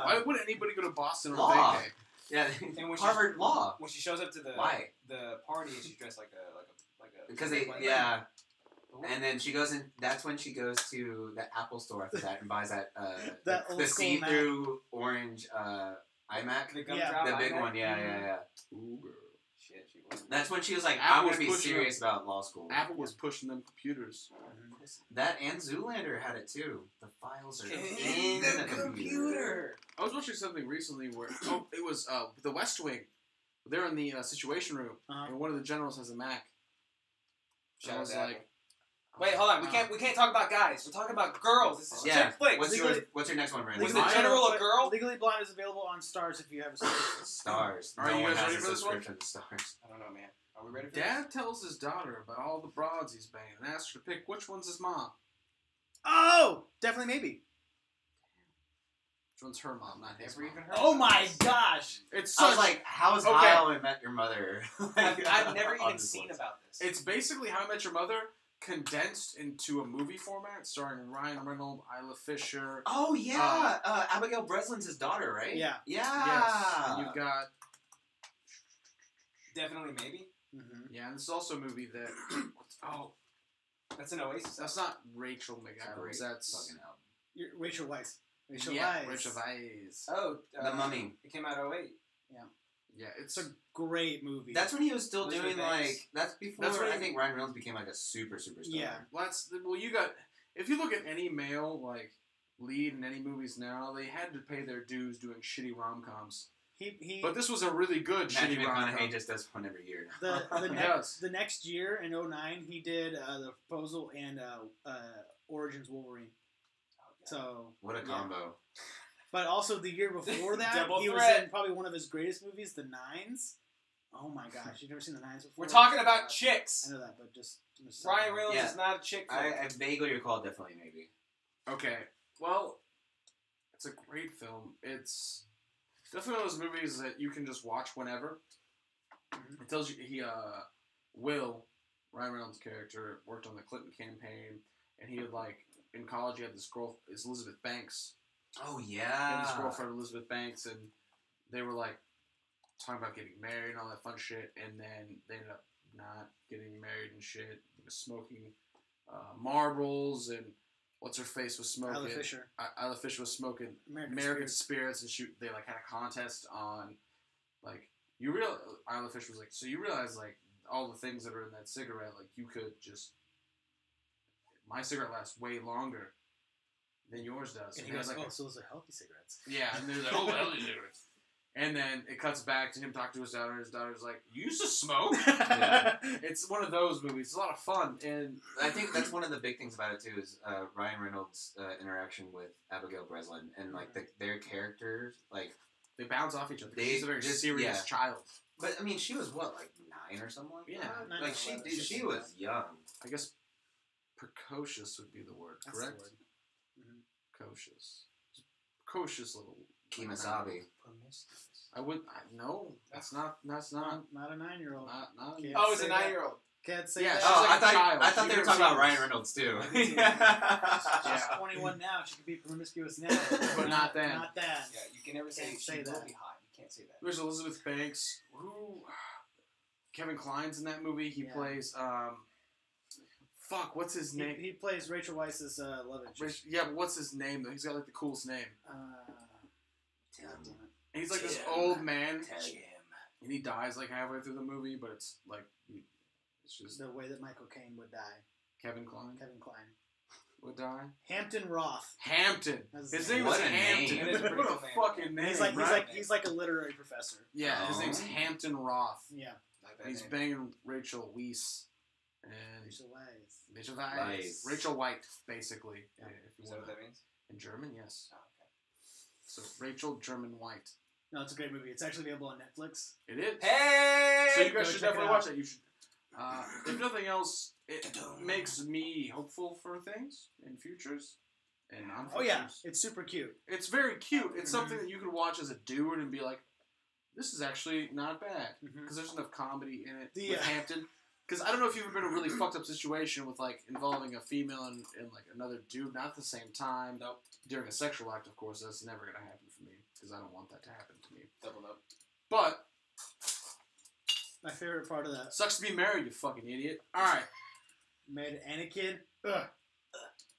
Why would anybody go to Boston on Law. vacay? Yeah. And when Harvard she, Law. When she shows up to the Why? the party and she's dressed like a Because they and then she goes in. That's when she goes to the Apple store after that and buys that That old the school see-through orange iMac. The Yeah. gumdrop The big iMac. one, yeah. Ooh, girl. Shit, she was. That's when she was like, Apple I'm was gonna be pushing serious about law school. Apple was pushing them computers. That and Zoolander had it too. The files are In in the the computer. I was watching something recently where it was The West Wing. They're in the Situation Room, and one of the generals has a Mac. Shout I out was to like, Apple. Wait, hold on. We can't talk about guys. We're talking about girls. This is Yeah. chick flicks. What's your next one, Brandon? Was the general a girl? Legally Blonde is available on Stars if you have a subscription. Stars. Are you one guys has ready a for this one? subscription to Stars. I don't know, man. Are we ready for this? Dad tells his daughter about all the broads he's banged and asks her to pick which one's his mom. Oh, definitely maybe. Which one's her mom, not his Never mom. even heard. Oh of my this. gosh! It's I was such, like, how's Okay. How I Met Your Mother? I've never On even this seen list. about this. it's basically How I Met Your Mother condensed into a movie format starring Ryan Reynolds, Isla Fisher. Oh yeah, Abigail Breslin's his daughter, right? Yeah. Yeah. Yes. And you've got Definitely maybe. Mm-hmm. and this is also a movie that That's an Oasis. that's not Rachel It's a McAdams. great That's fucking album. Rachel Weisz. Rachel yeah, Weisz. Rachel Weisz. Oh, The Mummy. It came out 08. Yeah, it's It's a great movie. That's when he was still Elizabeth doing Banks. like. That's before That's when I he- think Ryan Reynolds became like a superstar. Yeah. you got if you look at any male like lead in any movies now, they had to pay their dues doing shitty rom-coms. he But this was a really good Matthew shitty rom-com. McConaughey just does one every year. the next year in 09 he did The Proposal and Origins Wolverine. So What a yeah. combo! But also the year before that, Double he was threat. in probably one of his greatest movies, The Nines. Oh my gosh, you've never seen The Nines before? We're talking about chicks. I know that, but just Ryan Reynolds Yeah. is not a chick. I vaguely recall definitely maybe. Okay, well, it's a great film. It's definitely one of those movies that you can just watch whenever. Mhm. It tells you Ryan Reynolds' character, worked on the Clinton campaign, and he had like in college he had this girl, is Elizabeth Banks. Oh He had yeah. this girlfriend Elizabeth Banks, and they were like talking about getting married and all that fun shit, and then they ended up not getting married and shit. He was smoking marbles, and what's her face was smoking. Isla Fisher. Isla Fisher was smoking American Spirits, and they like had a contest on like Isla Fisher was like, so you realize like all the things that are in that cigarette, like you could just my cigarette lasts way longer than yours does. And he And goes, like, oh, so those are healthy cigarettes. yeah, and they're like, oh, well, you do it. And then it cuts back to him talking to his daughter, and his daughter's like, you used to smoke? Yeah. It's one of those movies. It's a lot of fun. And I think that's one of the big things about it too is Ryan Reynolds' interaction with Abigail Breslin and like their characters like. they bounce off each other. They She's a very just- serious yeah. child. But I mean, she was what, like 9 or something like Yeah. that. 9 Like or she 11. she was young. I guess precocious would be the word, That's the correct? word. Mhm. Precocious. Precocious little. Kemosabe. No, that's not. Not a 9-year-old. Not. Can't Oh, it's a say that. 9-year-old. Can't say Yeah, that. she's Oh, like a child. I thought She's they were never talking about seen Ryan this. Reynolds too. She's Yeah. 21 now. She could be promiscuous now. But not then. Not then. Yeah, you can never say Can't she say will that. be hot. You can't say that. There's Elizabeth Banks. Kevin Kline's in that movie. He Yeah. plays. Fuck, what's his name? He plays Rachel Weisz's love interest. Yeah, but what's his name though? He's got like the coolest name. God damn it. And he's like this Jim. old man, Jim. and he dies like halfway through the movie. But it's like, it's just The way that Michael Caine would die. Kevin Kline. Kevin Kline. would die? Hampton Roth. Hampton. That's His his name name. was What a Hampton. name. It is a pretty What a cool name. fucking name. He's like right? he's like a literary professor. Yeah, his Oh. name's Hampton Roth. Yeah. Not that He's name. banging Rachel Weisz. And Rachel Weisz. Rachel Weisz. Weisz. Rachel White, basically. Yeah. If you Is that want what that means? In German, yes. Oh, okay. So Rachel German White. No, it's a great movie. It's actually available on Netflix. It is. Hey! So you Go guys should check it definitely out. watch that. You should. If nothing else, it makes me hopeful for things in futures and non-futures. Oh yeah, it's super cute. It's very cute. It's something that you could watch as a dude and be like, this is actually not bad. Mhm. Because there's enough comedy in it The, with Hampton. Because I don't know if you've ever been in a really fucked up situation with like involving a female and like another dude, not at the same time. Nope. During a sexual act, of course, that's never gonna happen for me because I don't want that to happen to me. Double up. But My favorite part of that. sucks to be married, you fucking idiot. All right, Made Anakin. Ugh.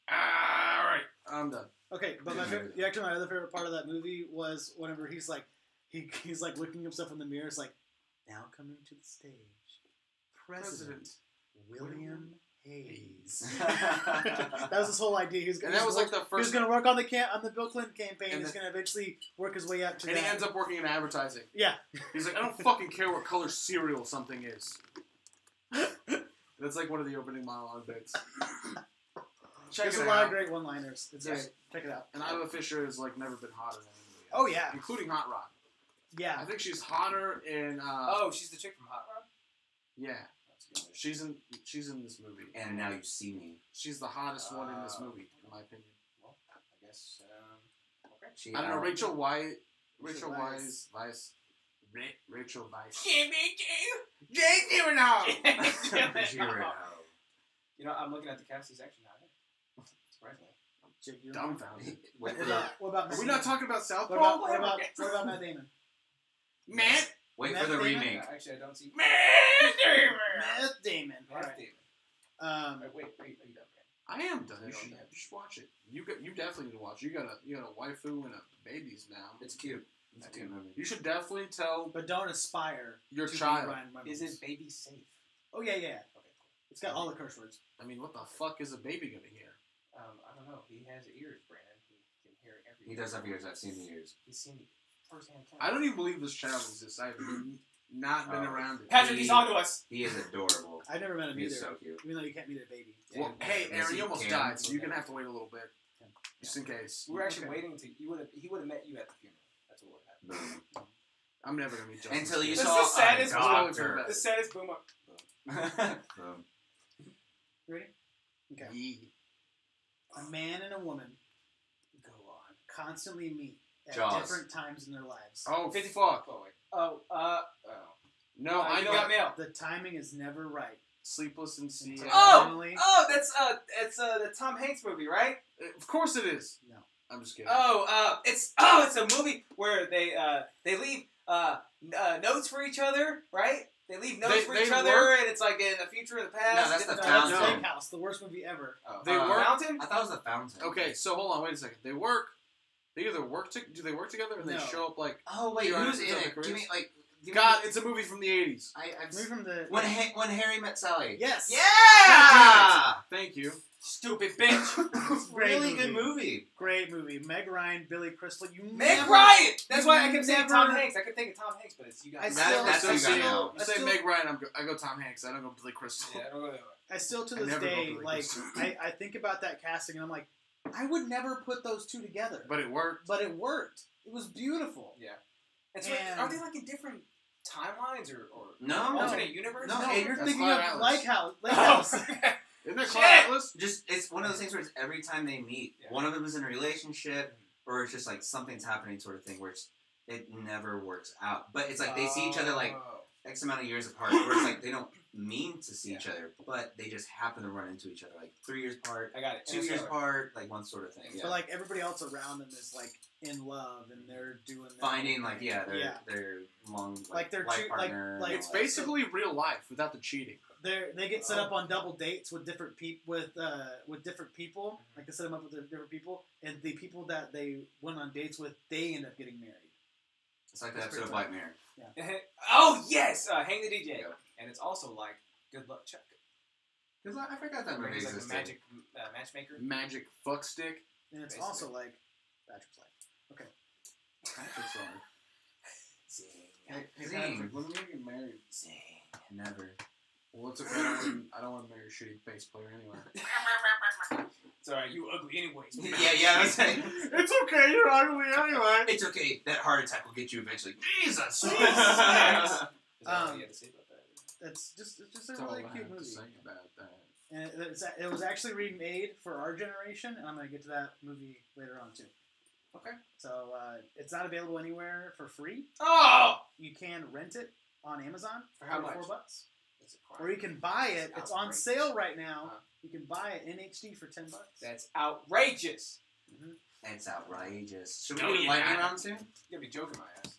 all right, I'm done. Okay, but my other favorite part of that movie was whenever he's like he's like looking himself in the mirror. It's like, now coming to the stage, President William Hayes. That was his whole idea. He was And that was like the He was first. going to work on the Bill Clinton campaign. And He's going to eventually work his way up to And that. he ends up working in advertising. Yeah. He's like, I don't fucking care what color cereal something is. That's like one of the opening monologue bits. Check There's it a lot of out. great one-liners. It's Yes. great. Check it out. And Isla Fisher has like never been hotter than anybody else. Oh yeah, Including Hot Rod. yeah. I think she's hotter in. Oh, she's the chick from Hot Rod? Yeah, That's a good one. she's in this movie. And now you see me. She's the hottest one in this movie, in my opinion. Well, I guess, okay. She, I don't know, Rachel White. Rachel Rachel Weisz. Weisz. Rachel Weisz. Jake Zero. You know, I'm looking at the cast. He's actually not in. Surprisingly. Jake Gyllenhaal. Dumbfounded. With What the, about, what about Are we not talking about South what Park? about, what about Matt Damon? Matt wait Matt for the Damon? remake. Actually, I don't see. Matt Damon. All Matt right. Damon. Wait, are you done? I am done. You don't should, know. you should watch it. You definitely need to watch it. You got a waifu and a babies now. It's cute. It's a cute movie. You should definitely tell But don't aspire your to be child. Ryan Reynolds. Is it baby safe? Oh yeah, yeah. Okay, cool. It's got all the curse words. I mean, what the fuck is a baby gonna hear? I don't know. He has ears, Brandon. He can hear everything. He does have ears. I've seen the ears. He's seen it firsthand. I don't even believe this channel exists. I've not been Oh. around it. Patrick, he's talking to us. He is adorable. I've never met him He's either. so cute. Even though you can't meet a baby. Well, hey, Yes, Aaron, he you almost can. died, so you're gonna have to wait a little bit, just in case. We were actually Okay. waiting to. He would have met you at the funeral. That's what would have happened. Boom. I'm never gonna meet Justin. Until you This saw is the saddest a moment. doctor. The saddest boom up. Boom. Ready? Okay. Yee. A man and a woman Go on. constantly meet at Jaws. different times in their lives. Oh 50 fuck! Oh wait. Oh. No, I you know. got mail. The timing is never right. Sleepless in Seattle. Oh, that's it's the Tom Hanks movie, right? Of course it is. No. I'm just kidding. It's a movie where they leave notes for each other, right? They leave notes for each other, work- and it's like in the future and the past. No, that's the That's Fountain. Steakhouse, the worst movie ever. Oh. They work- Fountain. I thought it was the fountain. Okay, so hold on, wait a second. They work. They either work. Do they work together, and No. they show up like? Oh wait, You who's understand in the it? Chris? Give me like. Give God, me, it's a movie from the '80s. I've Movie from the when Harry met Sally. yes. Yeah. Thank you. Stupid bitch. Great Really movie. good movie. Great movie. Meg Ryan, Billy Crystal. You Meg never- Ryan. That's you why I kept saying never- Tom Hanks. I could think of Tom Hanks, but it's you I guys. still- That's I who say, got now. I say Meg Ryan. I go Tom Hanks. I don't go Billy Crystal. Yeah, I don't know. I still to I this never go day Billy like Crystal. I think about that casting and I'm like, I would never put those two together. But it worked. But it worked. It was beautiful. Yeah. And so, And- are they like in different timelines or No. alternate universes? No, No, hey, you're that's thinking Cloud of Atlas. Lighthouse. Oh, Lighthouse. Isn't there Shit! Cloud Atlas? Just it's one of those things where it's every time they meet, Yeah. one of them is in a relationship, or it's just like something's happening sort of thing where it never works out. But it's like they see each other like Oh. X amount of years apart, where it's like they don't mean to see each other, but they just happen to run into each other like 3 years apart, I got it. 2 years Interstellar. apart, like one sort of thing. Yeah. But like everybody else around them is like in love and they're doing that Finding whole like thing. their long Like their life two- partner. like- It's basically real life without the cheating. They get set Oh. up on double dates with different with different people. Like they set them up with different people, and the people that they went on dates with, they end up getting married. it's like the That's episode of pretty Black Mirror. Oh yes, Hang the DJ, Yeah. and it's also like Good Luck Chuck. Because I forgot that Where movie he's like the existed. magic matchmaker. Magic fuck stick. And it's Basically. also like Patrick's life. Okay. Patrick's on. Zing. Hey, Zing. Patrick, when are we getting married? Zing. Never. Well, it's okay. I don't want to marry a shitty bass player anyway. It's alright, you ugly anyways. Yeah, I was saying. It's okay. You're ugly anyway. It's okay. That heart attack will get you eventually. Jesus. Is that all you had to say about that? It's just That's a all really I cute have to movie. say about that. And it was actually remade for our generation, and I'm going to get to that movie later on too. Okay. So it's not available anywhere for free. Oh! You can rent it on Amazon For how much? $4, That's a crime. or you can buy it. That's It's on outrageous. sale right now. Huh. You can buy it in HD for $10. That's outrageous. It's outrageous. Should we No, do you're lightning not. round soon? You're gonna be joking my ass.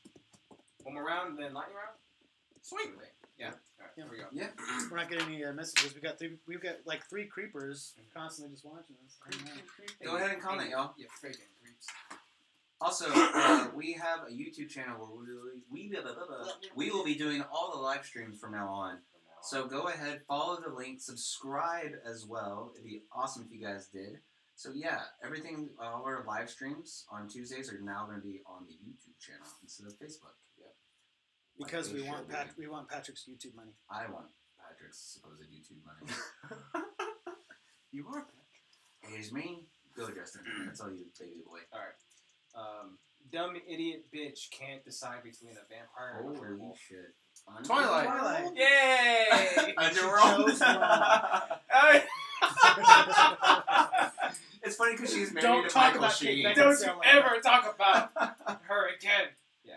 One more round, then lightning round? Sweet. Yeah. Alright, here we go. Yeah. We're not getting any messages. We've got like 3 creepers constantly just watching us. Go ahead and comment, y'all. You freaking creeps. Also, we have a YouTube channel where we will be doing all the live streams from now on. So go ahead, follow the link, subscribe as well. It'd be awesome if you guys did. So yeah, everything, all our live streams on Tuesdays are now going to be on the YouTube channel instead of Facebook. Yep. Because Like we they want should be. we want Patrick's YouTube money. I want Patrick's supposed YouTube money. You are Patrick. Here's me. Go, Justin. That's all you, baby boy. Alright. Dumb idiot bitch can't decide between a vampire and a Holy werewolf. shit. Twilight. Yay! Underworld. Chose It's funny because she's married Don't to talk Michael about Sheen. Kate Beckinsale. Don't you ever talk about her again. Yeah.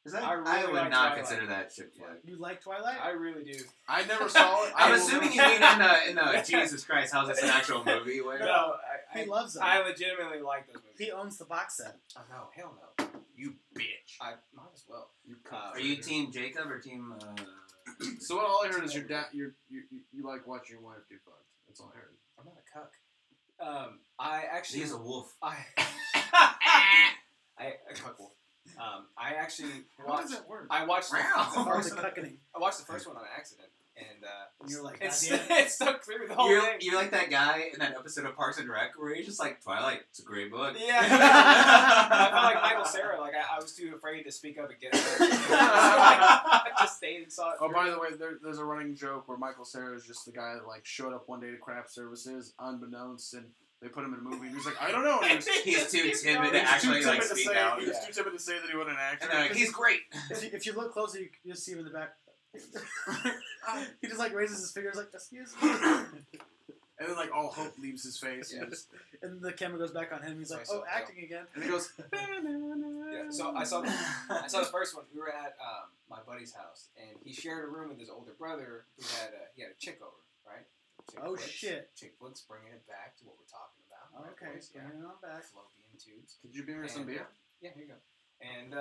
Is that, I I, really would like not Twilight. consider that chick flick. You like Twilight? I really do. I never saw it. I'm I will assuming you never- mean in the Jesus Christ, how's this an actual movie? Where No, He loves them. I legitimately like those movies. He owns the box set. Oh no, hell no. you bitch. I might as well. You Are you team Jacob or team? So all I heard is your dad. You like watching your wife get fucked. That's all I heard. I'm not a cuck. I actually. He's a wolf. I a cuck wolf. I actually How watched. does that work? I watched the, Wow. the Or first. the cuckening. I watched the first one on accident, and And you're like, it's, God damn it. it stuck through the whole You're, thing. you're like that guy in that episode of Parks and Rec where he's just like, Twilight, it's a great book. Yeah. I felt like Michael Cera. Like I was too afraid to speak up and get it. So, I just stayed and saw it. Oh, through. by the way, there's a running joke where Michael Cera is just the guy that like showed up one day to craft services, unbeknownst, and they put him in a movie, and he's like, I don't know. And He's too He's timid to too actually too like timid to speak say. out. He was Yeah. too timid to say that he wasn't an actor. And they're like, he's great. If you look closer, you can just see him in the back. He just like raises his fingers like, excuse me. And then like all hope leaves his face. Yeah. And, just, And the camera goes back on him. He's like, So I oh, saw- acting again. and he goes. Yeah, so I saw the first one. We were at my buddy's house, and he shared a room with his older brother who had a chick over, right? Chick Oh, flicks. shit. Chick flicks, bringing it back to what we're talking about. right, Okay, boys? bring it on back. Fallopian tubes. Could you bring her some And, beer? Yeah, here you go. And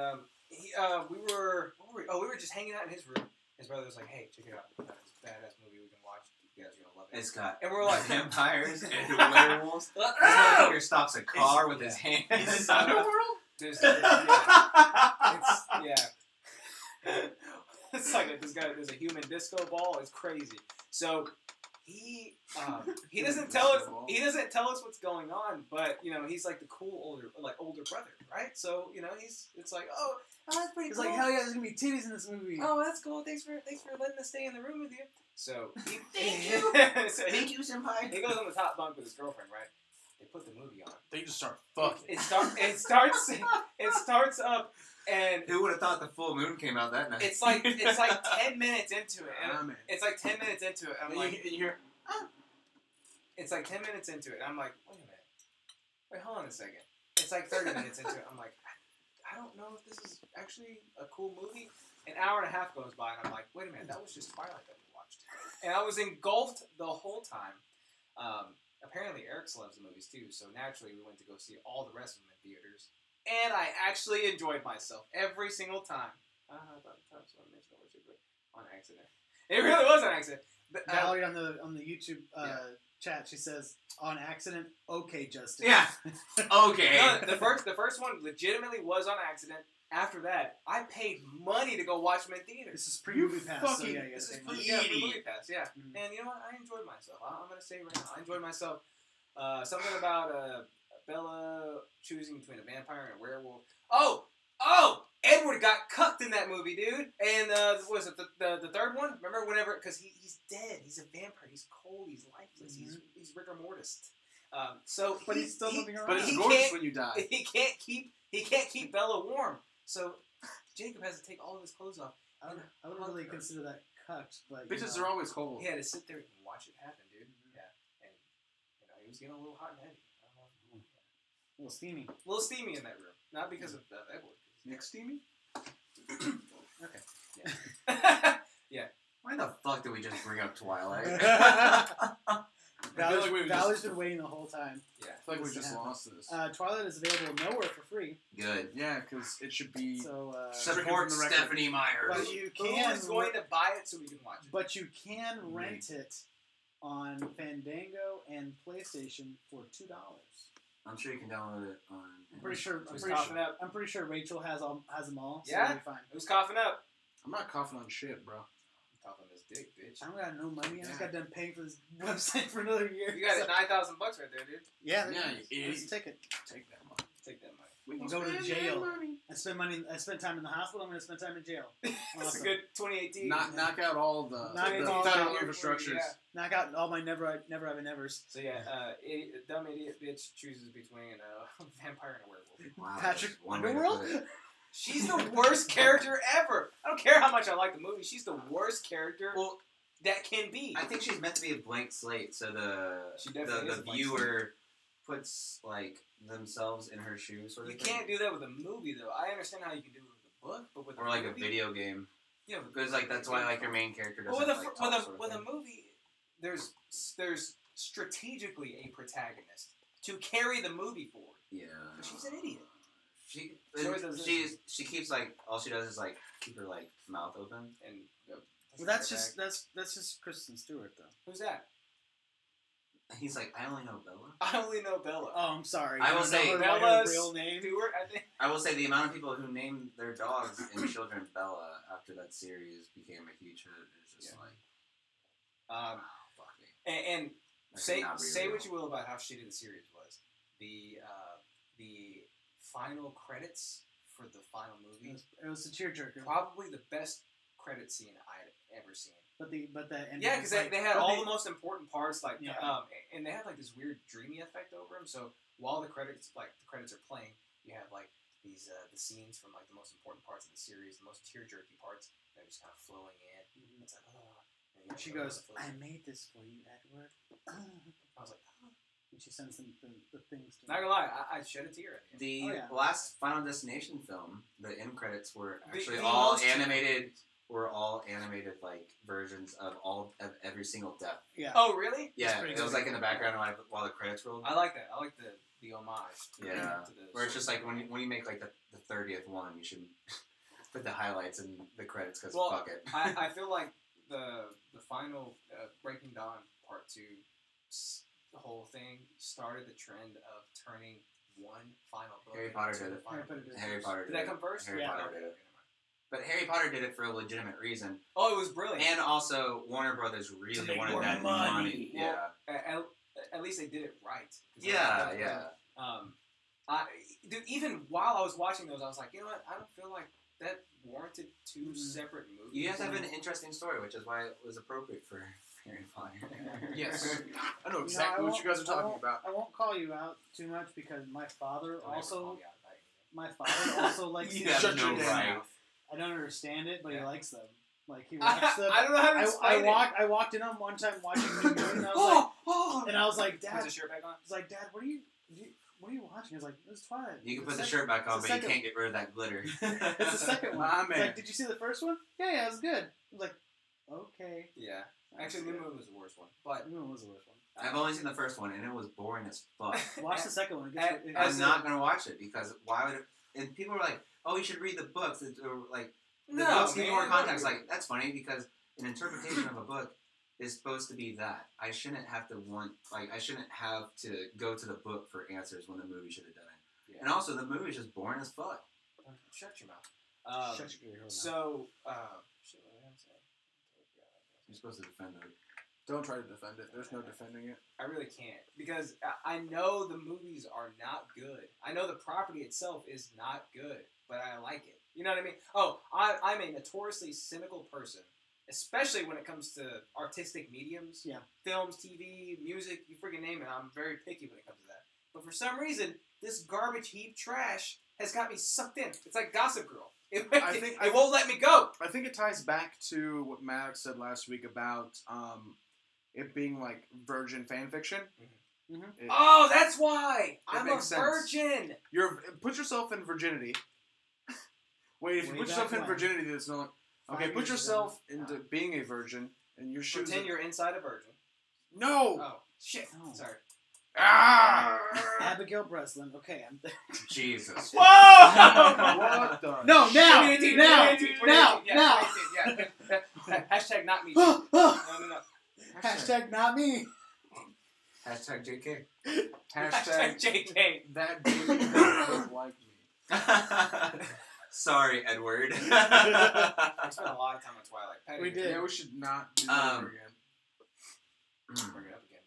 we were just hanging out in his room. His brother was like, "Hey, check it out. This badass movie we can watch. You guys are gonna love it." It's got And we're like, vampires and werewolves. This motherfucker stops a car with his hand. Is it Underworld? There's it's like there's a human disco ball. It's crazy. So he doesn't tell us what's going on, but you know he's like the cool older brother, right? So you know it's like oh that's pretty He's cool. like, hell yeah, there's gonna be titties in this movie. Oh, that's cool. Thanks for letting us stay in the room with you. So Thank you. so Thank you, senpai. he goes on the top bunk with his girlfriend, right? They put the movie on. They just start fucking. It starts up, and Who would have thought the full moon came out that night? it's like 10 minutes into it, and Man. it's like 10 minutes into it. I'm And like, you hear, it's like 10 minutes into it. I'm like, wait a minute, wait, hold on a second. It's like 30 minutes into it. I'm like, I don't know if this is actually a cool movie. An hour and a half goes by, and I'm like, wait a minute, that was just Twilight that we watched, and I was engulfed the whole time. Apparently, Eric loves the movies too, so naturally we went to go see all the rest of them in theaters, and I actually enjoyed myself every single time. I don't know about the time, so I mentioned it on accident. It really was on accident. But, Valerie on the YouTube Yeah. chat, she says, on accident, okay, Justin. Yeah. Okay. no, the first one legitimately was on accident. after that, I paid money to go watch them in theaters. This is pre-movie pass. So yeah, This is for movie pass, yeah. Mhm. And you know what? I enjoyed myself. I'm gonna say right now, I enjoyed myself. Something about Bella choosing between a vampire and a werewolf. Oh! Edward got cucked in that movie, dude. And what was it the third one? Remember whenever? Because he's dead. He's a vampire. He's cold. He's lifeless. Mm-hmm. He's rigor mortis. But he's still moving around. But it's gorgeous when you die. He can't keep Bella warm. So Jacob has to take all of his clothes off. I wouldn't really consider that cucked, but Bitches are always cold. He had to sit there and watch it happen, dude. Yeah, and he was getting a little hot and heavy. I don't know. a little steamy. A little steamy in that room, not because of Edward. Nick Steamy? Okay. Yeah. Why the fuck did we just bring up Twilight? Valley's been waiting the whole time. Yeah. I feel like we just lost this. Twilight is available nowhere for free. Good. Yeah, because it should be... So, Support from the record. Stephanie Meyer. but you Who can is going to buy it so we can watch it? But you can rent it on Fandango and PlayStation for $2. I'm sure you can download it on... I'm pretty sure. I'm pretty sure Rachel has them all. So Yeah? it'll be fine. Who's coughing up? I'm not coughing on shit, bro. I'm coughing this dick, bitch. I don't got no money. I just got done paying for this website for another year. You got $9,000 right there, dude. Yeah, you idiot. Let's take it. Take that money. Take that money. We I'll can go to spend jail. that money. I spent time in the hospital. I'm going to spend time in jail. That's Awesome. a good 2018. Knock out all the Knock federal out- infrastructures. Yeah. Knock out all my never have nevers. So yeah, dumb idiot bitch chooses between a vampire and a werewolf. Wow, Patrick that's one way to Underworld? put it. She's the worst character ever. I don't care how much I like the movie. She's the worst character Well, that can be. I think she's meant to be a blank slate, so She definitely is the a blank viewer puts like themselves in her shoes, sort of You thing. can't do that with a movie, though. I understand how you can do it with a book, but with Or a like a movie, video game, yeah, because like that's why like your main character But doesn't with like talk, sort of with a thing. movie, there's strategically a protagonist to carry the movie forward. Yeah. But she's an idiot. She She always does this. she keeps like all she does is like keep her like mouth open. And Well, that's just Kristen Stewart though. who's that? He's like, I only know Bella. I only know Bella. Oh, I'm sorry. I You will don't know say her by her Bella's real name. Stewart, I think. I will say the amount of people who named their dogs and children Bella after that series became a huge hit. It's just Yeah. like, fuck me. And That say cannot be say real. what you will about how shitty the series was. The final credits for the final movie, It was a tearjerker. probably the best credit scene I'd ever seen. But the ending Yeah, was because like- they had but all they- the most important parts, like, Yeah. and they had like this weird dreamy effect over them. So while the credits are playing, you have like these the scenes from like the most important parts of the series, the most tear-jerky parts. They're just kind of flowing in. It's like, oh. And you She know, goes, flowing. "I made this for you, Edward." I was like, oh. And she sends them the things to Not gonna lie, I shed a tear at the end. The Oh, yeah. last Final Destination film, the end credits were actually The all most- animated. Were all animated like versions of every single death. Yeah. Oh, really? Yeah, pretty it was good. like in the background while the credits rolled. I like that. I like the homage. Yeah, To the where it's just like when you make like the 30th one, you should put the highlights in the credits because Well, fuck it. I feel like the final Breaking Dawn Part 2, the whole thing started the trend of turning one final book. Harry Potter into did the it. final Harry Potter movie. did it. Harry Potter Did did that it. come first? Harry Yeah. Potter Okay, did it. okay, never mind. But Harry Potter did it for a legitimate reason, Oh, it was brilliant. and also Warner Brothers really make wanted more that money. money. Yeah, At least they did it right. 'Cause yeah. Dude, even while I was watching those, I was like, you know what? I don't feel like that warranted two separate movies. You have to have an interesting story, which is why it was appropriate for Harry Potter. Yes. I know exactly what you guys are talking about. I won't call you out too much because my father Don't ever call also me out about anything. likes You them. have Shut no your damn right. mouth. I don't understand it, but he Yeah. likes them. Like he watched them. I don't know how to explain I walked in on one time watching New Moon, and I was oh! like, Put Dad, the shirt back on. I was like, Dad, what are you watching? He was like, it's Twilight. You can It's put the sec- shirt back on, it's but the you second- can't get rid of that glitter. It's the second one. My He's man. like, did you see the first one? Yeah, it was good. I was like, okay. Yeah. Actually, New Moon was the worst one. But New Moon was the worst one. I've only seen the first one, and it was boring as fuck. Watch the second one. I'm not gonna watch it because why would it? And people were like, "Oh, you should read the books." Or like the books give you more context. Like that's funny because an interpretation of a book is supposed to be that. I shouldn't have to I shouldn't have to go to the book for answers when the movie should have done it. Yeah. And also, the movie is just boring as fuck. Shut your mouth. Shut your mouth. So, shit, what did I say? You're supposed to defend it. Don't try to defend it. There's no defending it. I really can't because I know the movies are not good. I know the property itself is not good, but I like it. You know what I mean? Oh, I'm a notoriously cynical person, especially when it comes to artistic mediums. Yeah. Films, TV, music, you freaking name it. I'm very picky when it comes to that. But for some reason, this garbage heap trash has got me sucked in. It's like Gossip Girl. It won't let me go. I think it ties back to what Maddox said last week about it being like virgin fan fiction. Mm-hmm. Oh, that's why I'm a virgin. Put yourself in virginity. Wait, if you put yourself in virginity, that's not. Okay, put yourself into being a virgin, and your shoes. Pretend you're inside a virgin. No. Oh shit! No. Sorry. Ah! Abigail Breslin. Okay, I'm there. Jesus. Whoa! What the? No, now! 2018, Now! 2018, Now! 2018, Now! 2018, yeah. Hashtag not me. No. Hashtag not me. Hashtag JK. Hashtag JK. That dude doesn't like me. Sorry, Edward. I spent a lot of time on Twilight. We did. Yeah, we should not do that ever again. Bring it up again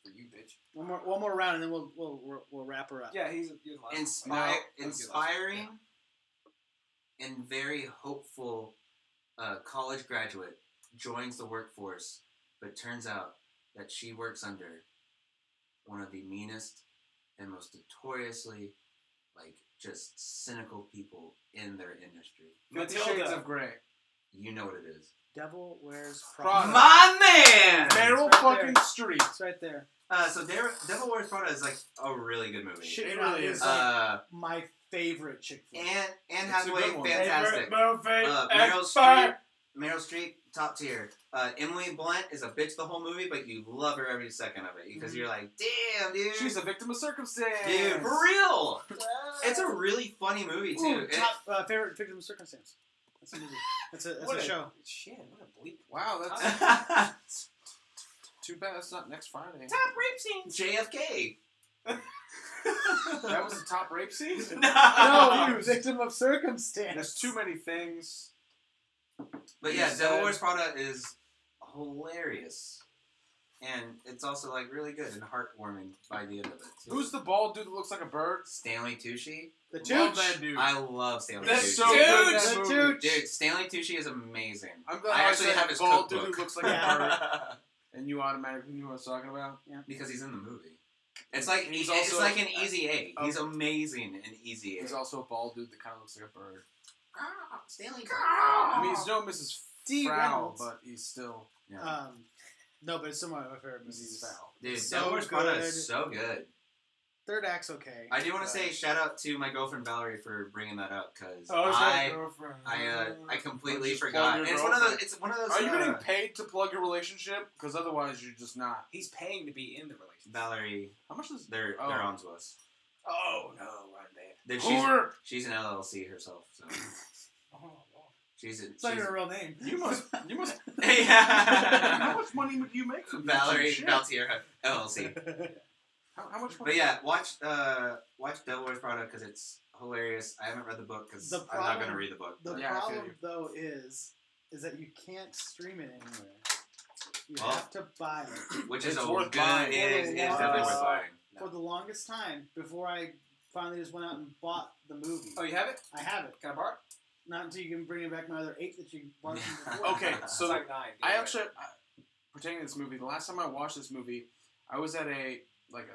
for you, bitch. One more round, and then we'll wrap her up. Yeah, he's inspiring and very hopeful college graduate joins the workforce, but turns out that she works under one of the meanest and most notoriously, just cynical people in their industry. 50 Shades of Grey. You know what it is. Devil Wears Prada. Prada. My man! Meryl Right fucking there. Streep. It's right there. So Devil Wears Prada is a really good movie. Shit, It really is. My favorite chick flick. Anne It's a Hathaway, good one. fantastic. Movie Meryl Streep, top tier. Emily Blunt is a bitch the whole movie, but you love her every second of it because you're like, damn, dude. She's a victim of circumstance. Dude, for real. It's a really funny movie too. Ooh, top favorite victim of circumstance. That's a movie. That's a show. Shit, what a bleep. Wow, that's too bad. That's not next Friday. Top rape scenes. JFK. That was the top rape scene. No, victim of circumstance. There's too many things. But yeah, Devil Wears Prada is hilarious. And it's also really good and heartwarming by the end of it too. Who's the bald dude that looks like a bird? Stanley Tucci. The Love Tooch. that dude. I love Stanley That's Tucci. so good. That The movie. Tooch. Dude, Stanley Tucci is amazing. I'm glad I actually said have his bald dude cookbook. who looks like a bird, and you automatically knew what I was talking about. Yeah. Because he's in the movie. It's like He's it's also- like an Easy A. He's amazing in Easy A. He's also a bald dude that kind of looks like a bird. Stanley. I mean, he's no Mrs. D. Frau, Reynolds. but he's still Yeah. No, but it's still one of my favorite Mrs. movies. Frau. Dude, so Devil Wears Prada good. is so good. Third act's okay. I do want to say shout out to my girlfriend Valerie for bringing that up because Oh, I completely Just forgot. plug your And it's one of those. Are you getting paid to plug your relationship? Because otherwise, you're just not. He's paying to be in the relationship. Valerie? How much is They're Oh. on to us. Oh no, right there. She's an LLC herself, so Oh, she's It's not even a real name. You must. How yeah. much money would you make from Valerie shit? Valtier LLC. How much money? But yeah, watch Devil Wears Prada because it's hilarious. I haven't read the book because The I'm not problem- going to read the book. The but- Yeah, I feel problem, you. though, is that you can't stream it anywhere. You Well, have to buy it. which is It's a worth good. buying. It is Yes. definitely worth buying. For the longest time, before I finally just went out and bought the movie. Oh, you have it? I have it. Can I borrow it? Not until you can bring it back my other 8 that you bought from before. Okay, It's so like 9. I actually, pertaining to this movie, the last time I watched this movie, I was at a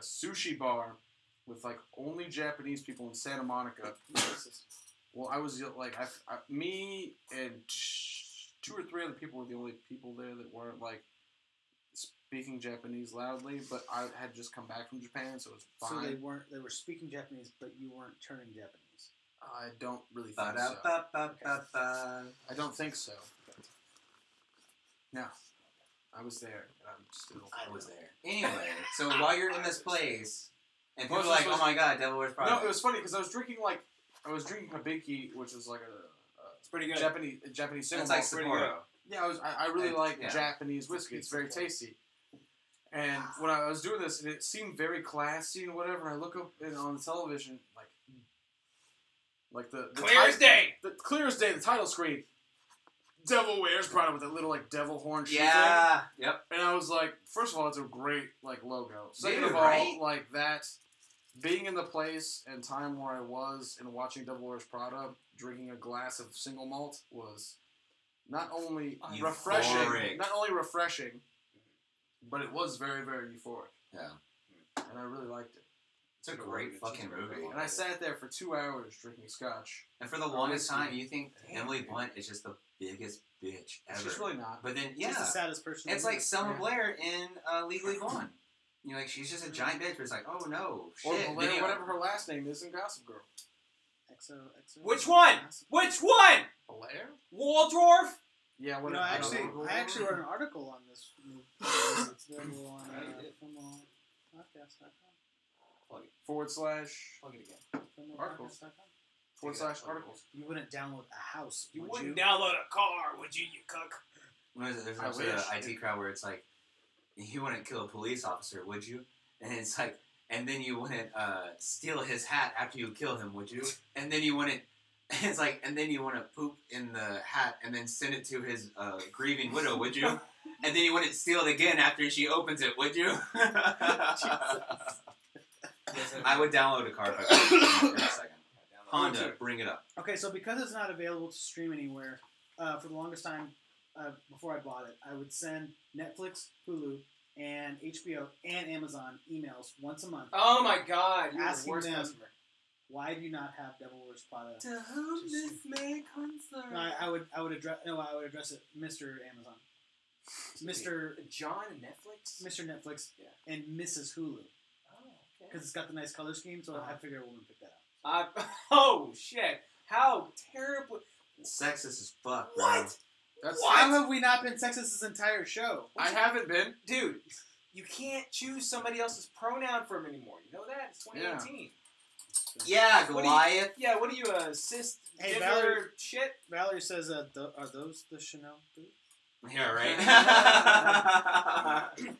sushi bar with only Japanese people in Santa Monica. Well, I was me and 2 or 3 other people were the only people there that weren't speaking Japanese loudly. But I had just come back from Japan, so it was fine. So they were speaking Japanese, but you weren't turning Japanese. I don't really think so. Ba-da-ba-ba-ba-ba. I don't think so. No, I was there, and I'm still. I was there. Anyway, so while you're in this place, and people Well, are like, this "Oh my God, Devil Wears Prada." No, it was funny because I was drinking Hibiki, which is It's pretty good. Japanese single It's like malt. pretty Sapporo. Yeah, I really like yeah. Japanese whiskey. It's very tasty. And when I was doing this, and it seemed very classy and whatever, and I look up on the television, Like the Clear as day. The clear as day. The title screen. Devil Wears Prada with that little like devil horn shoe thing. Yep. And I was like, first of all, it's a great like logo. Second Dude, of all, right? like that, being in the place and time where I was and watching Devil Wears Prada, drinking a glass of single malt was not only refreshing, but it was very, very euphoric. Yeah. And I really liked it. It's a great fucking movie. And I sat there for 2 hours drinking scotch. And for the longest time, you think Emily Blunt is just the biggest bitch ever. She's really not. But then, She's the saddest person. it's like Selma Yeah. Blair in Legally Blonde. You know, like she's just a giant bitch. But it's like, oh no, Or shit. Blair, Then you- whatever her last name is in Gossip Girl. Which one? Which one? Blair? Waldorf? Yeah, You whatever. know, I don't actually know. wrote an article on this movie. It's available on Plug it. / Plug it again. Articles. / articles. You wouldn't download a house, You would wouldn't you? download a car, would you, you cuck? What is it? There's an I episode of wish. IT Crowd where it's like, you wouldn't kill a police officer, would you? And it's like, and then you wouldn't steal his hat after you kill him, would you? And then you wouldn't. It's like, and then you want to poop in the hat and then send it to his grieving widow, would you? And then you wouldn't steal it again after she opens it, would you? I would download a car if I could in a second. Honda, bring it up. Okay, so because it's not available to stream anywhere, for the longest time before I bought it, I would send Netflix, Hulu, and HBO and Amazon emails once a month Oh my god, you're the asking worst them, customer. why do you not have Devil Wears Prada? To whom this may concern. No, I would address it, Mr. Amazon, Mr. John Netflix? Mr. Netflix, Yeah. and Mrs. Hulu, Oh, okay. because it's got the nice color scheme. So I figured a woman picked that out. Oh shit! How terrible! Sexist as fuck, bro. What? That's How have we not been sexist this entire show? I haven't been. Dude, you can't choose somebody else's pronoun for him anymore. You know that? It's 2018. Yeah, What do you- Goliath. Yeah, what are you, cis Hey, gender Valerie. shit? Valerie says, are those the Chanel boots? Yeah, right?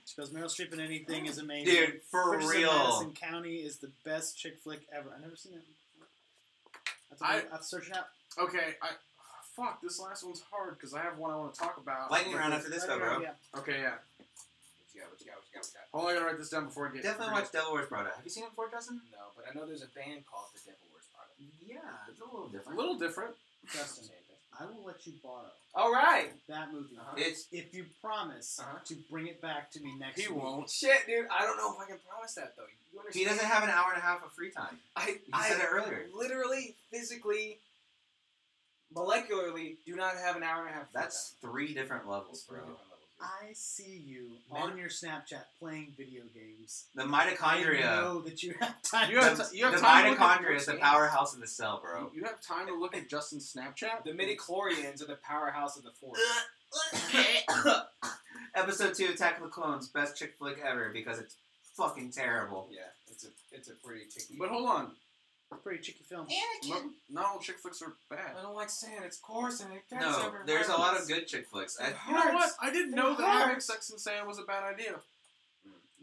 She goes, Meryl Streep in anything is amazing. Dude, for Bridges of real. Madison County is the best chick flick ever. I've never seen that before. I have to search it out. Okay, fuck, this last one's hard because I have one I want to talk about. Lightning round after this, though, bro. Yeah. Okay, yeah. What you got? Hold on, I gotta write this down before I get. Definitely watch Devil Wears Prada. Have you seen it before, Justin? No, but I know there's a band called The Devil Wears Prada. Yeah, it's a little A different. little different. Justin, I will let you borrow All right. that movie It's if you promise to bring it back to me next week. He won't. Shit, dude. I don't know if I can promise that though. You understand? he doesn't have an hour and a half of free time. I said it earlier. Literally, physically, molecularly, do not have an hour and a half. That's 3 different levels, bro. I see you on your Snapchat playing video games. The I mitochondria. know that you have time. You have The, t- you have the time to look at mitochondria is the those powerhouse in the cell, bro. You have time to look at Justin's Snapchat? The midichlorians are the powerhouse of the force. Episode 2, Attack of the Clones, best chick flick ever because it's fucking terrible. Yeah, it's a pretty chicky. But hold on. Pretty chicky film. Not all chick flicks are bad. I don't like saying it's coarse and it gets No, over there's a lot hurts. of good chick flicks. It You know what? hurts. I didn't It know that having hurts. sex and sand was a bad idea.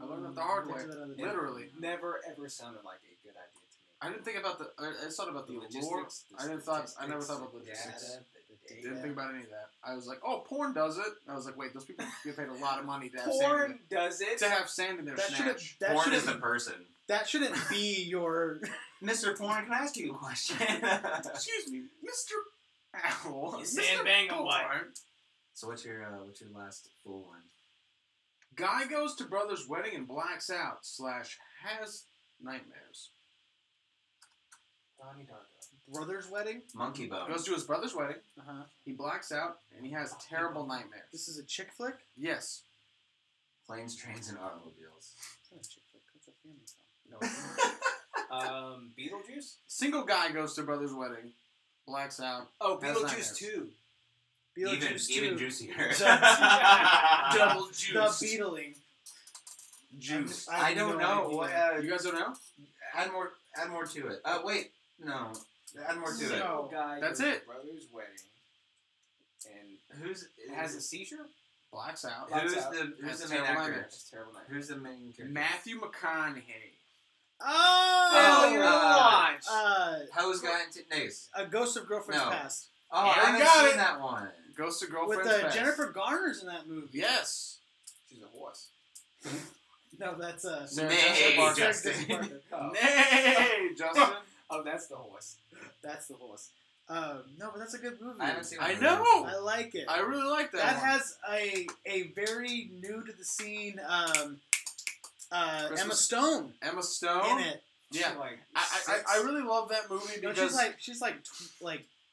I learned that the hard way. It Literally. never ever sounded like a good idea to me. I didn't think about the. I just thought about the allure. logistics, I never thought about the logistics. Didn't think about any of that. I was like, oh, porn does it. And I was like, wait, those people get paid a lot of money to have sand. Porn does it. To have sand in their snatch. Porn is a person. That shouldn't be your. Mr. Porn, can I ask you a question? Excuse me, Mr. Owl. You Mr. sandbang or what? Porn. So what's your last full one? Guy goes to brother's wedding and blacks out / has nightmares. Donnie Darko. Brother's wedding? Monkey Bone. Goes to his brother's wedding. Uh-huh. He blacks out and he has terrible nightmares. This is a chick flick? Yes. Planes, Trains, and Automobiles. It's not a chick flick. It's a family film. No. Beetlejuice? Single guy goes to brother's wedding, blacks out. Oh, has Beetlejuice nightmares. 2. Beetlejuice Even 2. juicier. Double The juice. beetling. Juice. I don't know. What, You guys don't know? add more to it. Wait, no. Add more to it. No. Guy That's goes to it. brother's wedding and Who's has a seizure? Blacks out. Who's Blacks out. the Has main terrible actor? nightmares. That's terrible night. Who's the main character? Matthew McConaughey. Oh! Hell, you're watch. Nose guy and nose. A Ghost of Girlfriend's No. Past. Oh, Yeah, I haven't got seen it. that one. Ghost of With Girlfriend's Past. Jennifer Garner's in that movie. Yes. She's a horse. No, that's Sarah Nay, Jessica Parker. Justin. Oh. Nay, Justin. Oh, that's the horse. That's the horse. No, but that's a good movie. I haven't seen I that know. movie. I like it. I really like that. That one. has a very new to the scene Emma Stone Emma Stone. in it. Yeah. Like I really love that movie No, because she's like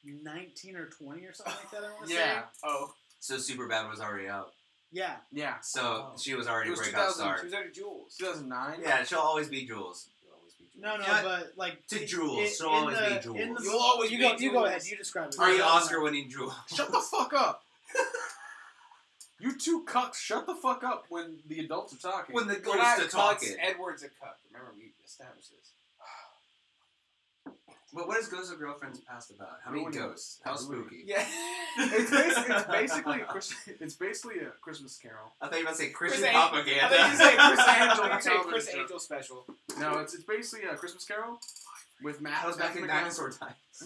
19 or 20 or something like that. I want to yeah. say. oh, So Superbad was already out. Yeah. Yeah. So she was already It was breakout 2000. star. she was already Jules. 2009. Yeah, she'll always be Jules. You'll always be Jules. No, Yeah. but like To it- Jules, it- she'll in always the- be Jules. in the- You'll always you be go. You go Jules. ahead. You describe it. Are you Oscar-winning Jules? Shut the fuck up. You two cucks, shut the fuck up when the adults are talking. When the We're not ghosts are cucks. talking. Edward's a cuck. Remember, we established this. But what is Ghost of Girlfriend's Past about? How many Ruining- ghosts? How spooky? Yeah. It's basically a Christmas Carol. I thought you were about to say Christian Chris propaganda. I think you say Chris Angel. Angel I say Chris television Angel special. No, it's basically a Christmas Carol with Matt. That was back in McConaughey. dinosaur times.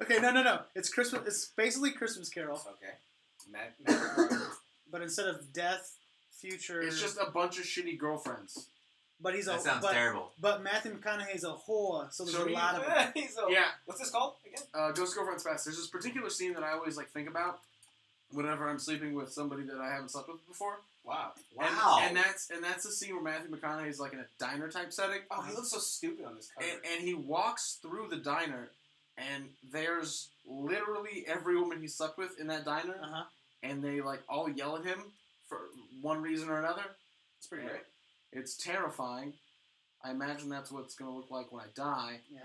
Okay, no. It's Christmas. It's basically Christmas Carol, Okay. Matt but instead of death, future. It's just a bunch of shitty girlfriends. But he's That a. sounds but, terrible. But Matthew McConaughey's a whore, so there's So a he- lot of them. He's a, Yeah. What's this called again? Ghost Girlfriend's Past. There's this particular scene that I always think about whenever I'm sleeping with somebody that I haven't slept with before. Wow. Wow. And that's the scene where Matthew McConaughey is in a diner type setting. Oh, he looks so stupid on this cover. And he walks through the diner, and there's literally every woman he slept with in that diner, Uh-huh. and they all yell at him for one reason or another. It's pretty great. It's terrifying. I imagine that's what it's gonna look like when I die. Yeah.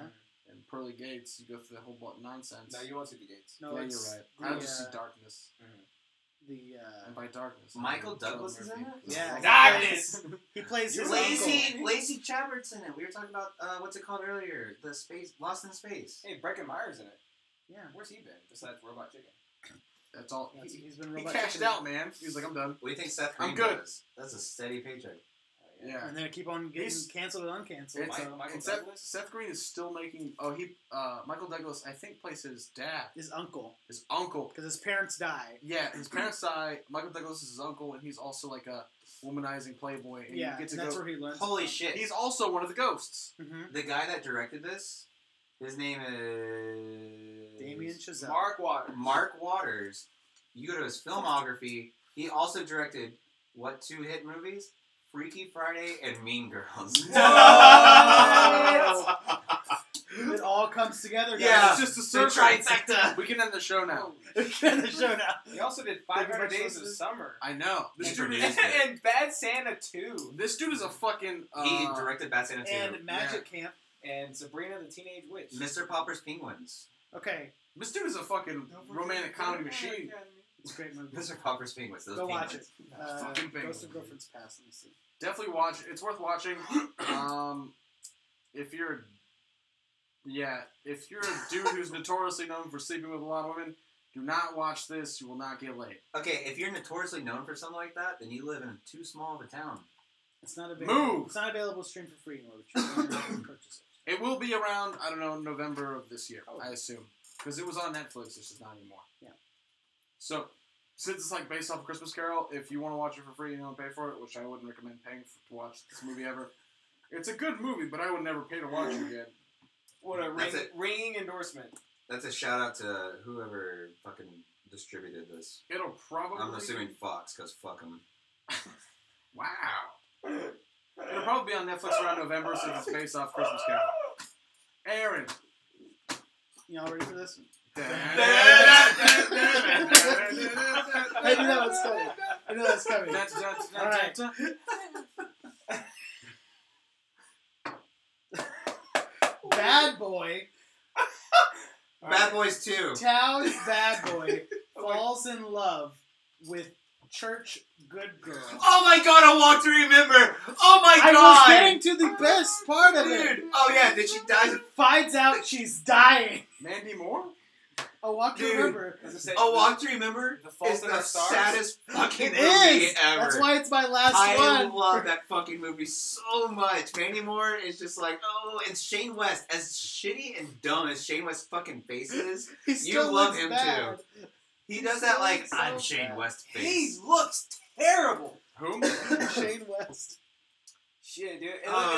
And pearly gates, you go through that whole nonsense. No, you won't see the gates. No, yeah, it's you're right. the, I'll just see darkness, and by darkness, I Michael mean Douglas Joe is in Murphy. it? Yeah. Darkness! He plays his Lacey, uncle. Lacey Chabbert's in it. We were talking about what's it called earlier? The space, Lost in Space. Hey, Breckin Meyer's in it. Yeah. Where's he been? Besides Robot Chicken. That's all. He's been He Robot cashed Chicken. out, man. He was like, I'm done. What do you think Seth I'm Green good. does? That's a steady paycheck. Yeah. And then keep on getting He's- canceled and uncanceled. It's, So Michael and Seth, Douglas? Seth Green is still making. Michael Douglas, I think, plays his dad, his uncle, his uncle. because his parents died. Yeah, his parents die. Michael Douglas is his uncle, and he's also a womanizing playboy. And Yeah, you get to and that's go. where he learns. Holy shit. He's also one of the ghosts. Mm-hmm. The guy that directed this, his name is... Damien Chazelle. Mark Waters. Mark Waters. You go to his filmography. He also directed what 2 hit movies? Freaky Friday and Mean Girls. It all comes together. Guys. Yeah. It's just a The circle. trifecta. We can end the show now. the show now. He also did Thank you 500 for Days of listening. Summer. I know. This He dude, produced it. And Bad Santa 2. this dude is a fucking. He directed Bad Santa 2. And Magic Camp. And Sabrina the Teenage Witch. Mr. Popper's Penguins. Okay, This dude is a fucking romantic comedy machine. it's a great movie. Mr. Popper's Penguins. Those Go penguins. watch it. Fucking penguin. Ghost of Girlfriend's Past. Let me see. Definitely watch. It's worth watching. If you're a dude who's notoriously known for sleeping with a lot of women, do not watch this. You will not get laid. Okay, if you're notoriously known for something like that, then you live in too small of a town. It's not available. Move! It's not available to stream for free anymore, but you can purchase it. It will be around, I don't know, November of this year, Oh. I assume. Because it was on Netflix, it's just not anymore. Yeah. So, since it's based off of Christmas Carol, if you want to watch it for free and you don't pay for it, which I wouldn't recommend paying to watch this movie ever, it's a good movie, but I would never pay to watch it again. What a That's it. ringing endorsement. That's a shout out to whoever fucking distributed this. It'll probably... I'm assuming Fox, because fuck them. Wow. It'll probably be on Netflix around November since it's based off Christmas Carol. Aaron. Y'all ready for this? I I knew that was coming. I knew that was coming. All right. Bad boy. Bad Boys 2. Town's bad boy falls in love with church good girl. Oh my god, I want to remember! Oh my I god! was getting to the best part of it. Dude! Oh yeah, did she die? Finds out she's dying. Mandy Moore? A Walk to Dude. Remember. A Walk to Remember The Fault is in the Our Stars? saddest fucking It movie is. ever. That's why it's my last I one. love that fucking movie so much. Mandy Moore is just like, oh, and Shane West, as shitty and dumb as Shane West's fucking face is, He you still love looks him bad. too. He does that like, so I'm Shane bad. West He face. looks terrible. Whom? Shane West. Shit, dude.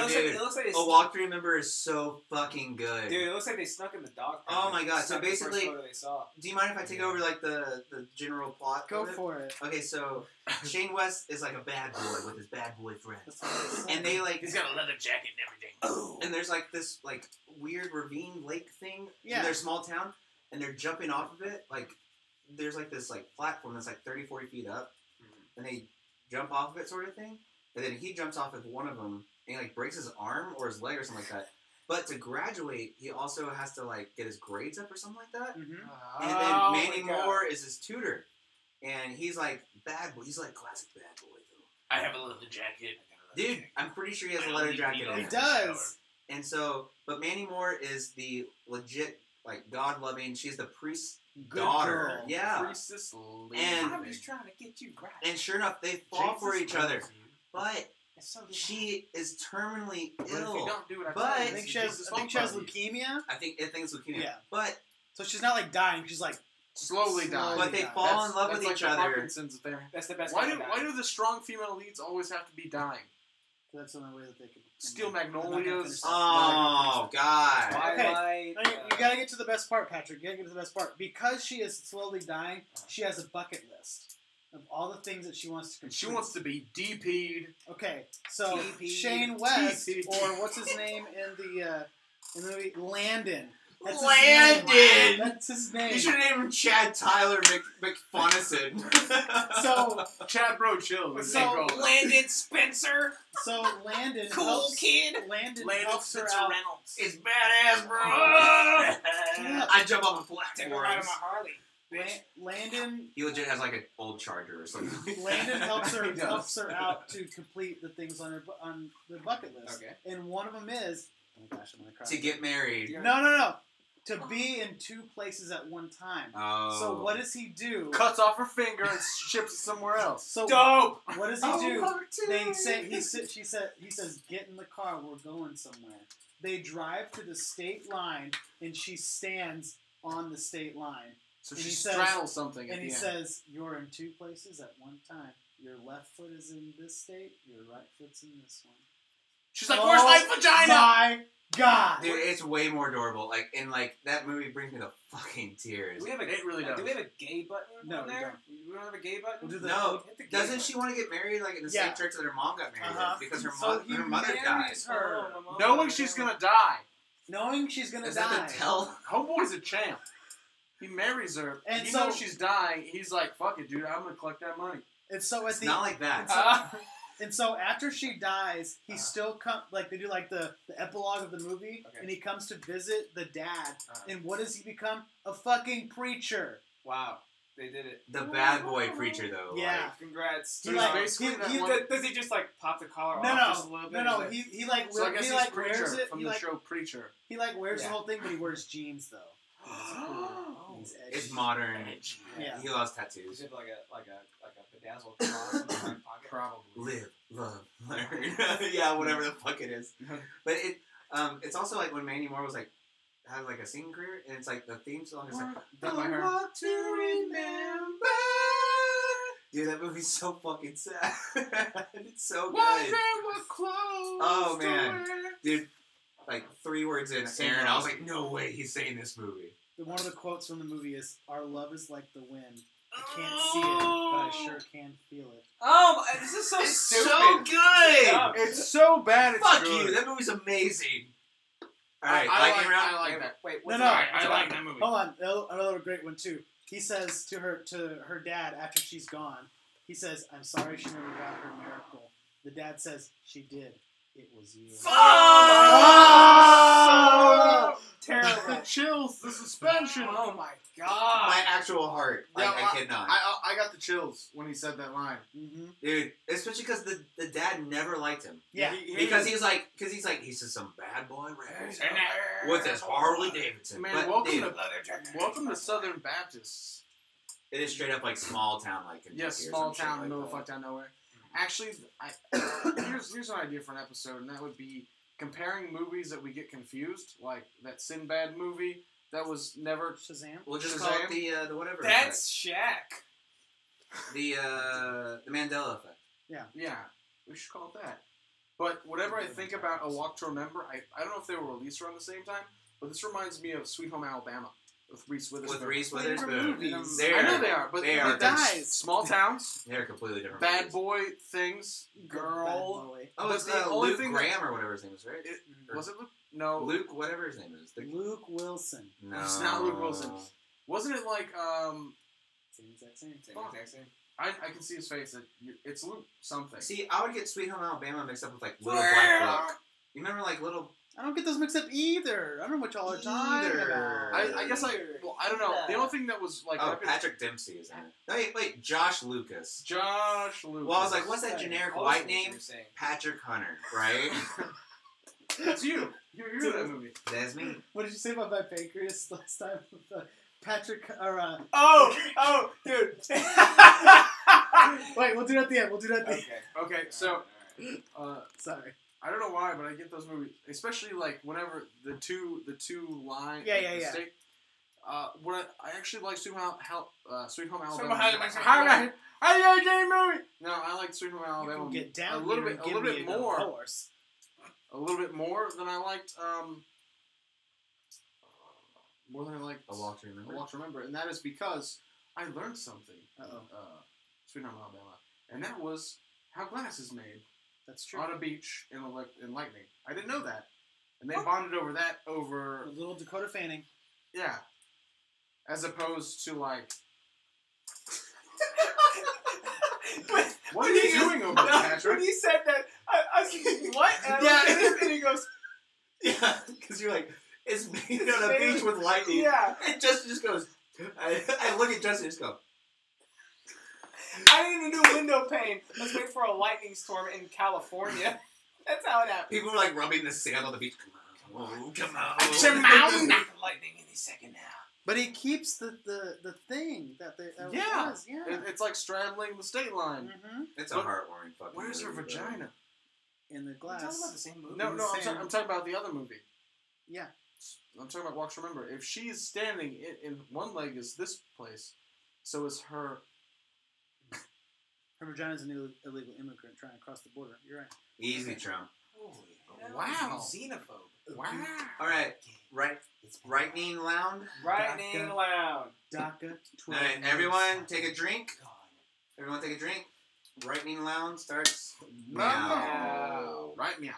Dude. It looks like they A Walk to Remember is so fucking good. Dude, it looks like they snuck in the dog. Oh my God, so Snuck the first basically- photo they saw. Do you mind if I take over like the general plot? Go of it? for it. Okay, so Shane West is like a bad boy with his bad boy friends. That's what I said. And they like, He's got a leather jacket and everything. and there's like this like weird ravine lake thing Yeah. in their small town, and they're jumping off of it. Like there's like this like platform that's like 30, 40 feet up, and they jump off of it sort of thing. And then he jumps off of one of them, and he like breaks his arm or his leg or something like that. But to graduate, he also has to like get his grades up or something like that. Mm-hmm. And Oh then Manny my God. Moore is his tutor, and he's like bad boy. He's like classic bad boy though. I have a leather jacket. Dude, I'm pretty sure he has a leather jacket in He it. does. And so, but Manny Moore is the legit, like, God-loving, she's the priest's Good daughter. girl. Yeah. Priestess Lady. And- I'm just trying to get you right. And sure enough, they fall for each other. But It's so she is terminally But if you ill. don't do what I But- tell I you, think you she get has this leukemia. I think it's leukemia. Yeah. But So she's not like dying. She's like slowly dying. But they dying. fall in love That's with like each the other. Parkinson's thing. That's the best. Why kind do of why guy. do the strong female leads always have to be dying? that's the only way that they can. Steel I'm not gonna Magnolias. finish that. Oh, God. Twilight? Okay. You gotta get to the best part, Patrick. You gotta get to the best part. Because she is slowly dying, she has a bucket list of all the things that she wants to And complete. she wants to be DP'd. Okay, so TP. Shane West, TP. or what's his name in the movie? Landon. That's his Landon! name. That's his name. You should name him Chad Tyler McFonison. So Chad Bro Chill. is So, what they call it. Landon Spencer, Landon cool helps, kid. Landon Landon helps her Spencer out. Reynolds. It's badass, bro. Yeah. I jump off a Take a ride on platform. my Harley. Bitch. Landon He legit has like an old Charger or something. Landon helps her He does. helps her out to complete the things on the bucket list. Okay. And one of them is oh gosh, I'm gonna cry. To get married. No. To be in two places at one time. Oh. So what does he do? Cuts off her finger and ships it somewhere else. So Dope. what does he do? They say he says get in the car, we're going somewhere. They drive to the state line and she stands on the state line. So And she he says- straddles something at And the he end. says, you're in two places at one time. Your left foot is in this state, your right foot's in this one. She's like, where's my Oh vagina? my God! Dude, it's way more adorable. Like, and like that movie brings me to fucking tears. Do we have a It really does. Do we have a gay button No, on we there? We don't have a gay button. We'll do the- No, Hit the gay doesn't button. she want to get married like in the Yeah. same church that her mom got married Uh-huh. in? Because her, So he her mother marries died. her. Oh, my mom Knowing died. she's gonna die. Knowing she's gonna Is die. that the tell? Homeboy's a champ. He marries her. And He so- knows she's dying. He's like, fuck it, dude. I'm gonna collect that money. And so at It's the not like that. and so after she dies, he still come like they do like the epilogue of the movie, Okay. and he comes to visit the dad. Uh-huh. And what does he become? A fucking preacher. Wow, they did it. The bad boy preacher, though. Yeah. Congrats. He So like basically he, that he, one- Does he just like pop the collar no off just a little bit? no Is it- he like So I guess he he's like Preacher wears it. from He the like show Preacher. he like wears Yeah. the whole thing, but he wears jeans though. Oh. He's edgy. It's modern. Yeah. He loves Is tattoos. it like a bedazzled cross in the front pocket? Probably. Live, love, learn. Yeah, whatever the fuck it is. But it's also like when Mandy Moore was like had like a singing career, and it's like the theme song is like Done by her. I want to remember. Dude, that movie's so fucking sad. It's so good. Oh, man. Dude, like 3 words in, Aaron, I was like, no way he's saying this movie. One of the quotes from the movie is, "Our love is like the wind. I can't see it, but I sure can feel it." Oh, this is so It's stupid. so good. Yeah. It's so bad. It's Fuck good. you. That movie's amazing. All right, I lightning round. like that. Wait, No, what's no. that? I like that movie. Hold on, another great one too. He says to her dad after she's gone, he says, "I'm sorry she never got her miracle." The dad says, "She did. It was you." Oh! Terrible. Chills. chills. The suspension. Oh my god. My actual heart. Like, Yeah, I cannot. I got the chills when he said that line. Mm-hmm. Dude, especially because the dad never liked him. Yeah. Because he's just some bad boy race with his Harley Davidson. Man, But, welcome to Southern Baptists. it is straight up like small town, like Kentucky. Yes, or small some shit town, like middle of that. fuck town nowhere. Actually, here's an idea for an episode, and that would be comparing movies that we get confused, like that Sinbad movie that was never Shazam. We'll just Shazam? call it the whatever. That's Shaq. effect. The Mandela effect. Yeah, we should call it that. But whenever I think about A Walk to Remember, I don't know if they were released around the same time, but this reminds me of Sweet Home Alabama with Reese Witherspoon. With Reese Different Witherspoon. movies. They're- I know they are, but they but are guys. small towns, They're completely different. bad movies. boy things, Girl. Oh, But it's the only Luke thing Graham or whatever his name is, right? Was it Luke? No, Luke, whatever his name is. Luke Wilson. No, It's not Luke Wilson. Wasn't it like Same exact same. Same. I can see his face. It's Luke something. See, I would get Sweet Home Alabama mixed up with like Little Black Book. You remember like Little? I don't get those mixed up either. I don't know what y'all are talking Either. about. I guess I don't know. The only thing that was like Oh, Patrick Dempsey is in it. Wait, Josh Lucas. Josh Lucas. Well, I was like, what's that generic white name? You're saying. Patrick Hunter, right? That's you. You're in that movie. That's me. What did you say about my pancreas last time? Patrick, or Oh, dude. wait, we'll do it at the end. Okay, so Sorry. I don't know why, but I get those movies, especially like whenever the two line. Yeah, like, yeah, the yeah. steak, what I actually like Sweet Home Alabama. Sweet Home Movie. No, I like Sweet Home You Alabama can get down a little here bit, and give me a more, divorce. a little bit more than I liked. More than I liked A Walk to Remember. A Walk to Remember, and that is because I learned something. Uh-oh. Sweet Home Alabama, and that was how glass is made That's true. on a beach in lightning. I didn't know that, and they bonded over that A little Dakota Fanning. yeah, as opposed to like. What are you doing over there, Patrick? When he said that, I was like, what? And I Yeah. looked at him and he goes, Yeah, because you're like, it's made on a beach with lightning. yeah. And Justin just goes, I look at Justin and just go, I need a new window pane. Let's wait for a lightning storm in California. That's how it happened. people were like rubbing the sand on the beach. Come on. Lightning any second now. But he keeps the thing that they Yeah. was. Yeah. It's like straddling the state line. Mm-hmm. It's a But heartwarming fucking Where's her movie, bro. vagina? In the We're talking about the glass. same movie. No, the I'm sand. talking about the other movie. Yeah. I'm talking about Walk to Remember. If she's standing in one leg is this place, so is her. Her vagina's an illegal immigrant trying to cross the border. You're right. Easy, Trump. Wow. Xenophobe. Wow. All right, Rightning Lounge. Lightning loud. DACA All 12. right, everyone, take a drink. Everyone, take a drink. Rightning Lounge starts now. Right meow.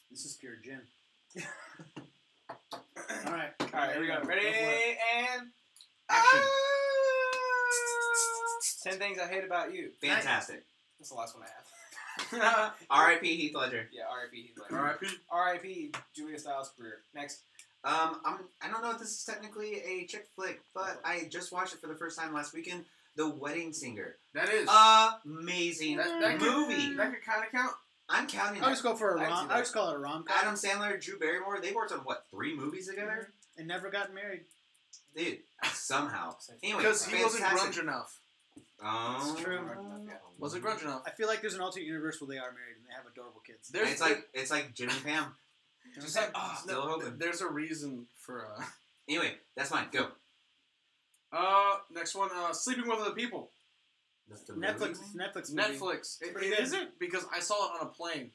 This is pure gin. All right. All right, here we go. Ready and Action. 10 things I hate about you. Fantastic. That's the last one I have. R.I.P. Heath Ledger. Yeah, R.I.P. Heath Ledger. R.I.P. R.I.P. Julia Stiles' career. Next. I don't know if this is technically a chick flick, but I just watched it for the first time last weekend. The Wedding Singer. That is. Amazing That movie. That could kind of count. I'm counting I'll it. just go for a I can rom. see that. I'll just call it a rom-com. Adam Sandler, Drew Barrymore, they worked on, what, 3 movies together? And never got married. Dude, somehow. Anyway, Because he wasn't fantastic. grunge enough. Oh. It's true. Wasn't grunge enough. I feel like there's an alternate universe where they are married and they have adorable kids. It's like Jim and Pam. Just like, Still hoping. There's a reason for. Anyway, that's mine. Go. Next one. Sleeping with Other People. That's the Netflix movie. Netflix. pretty It good. isn't because I saw it on a plane.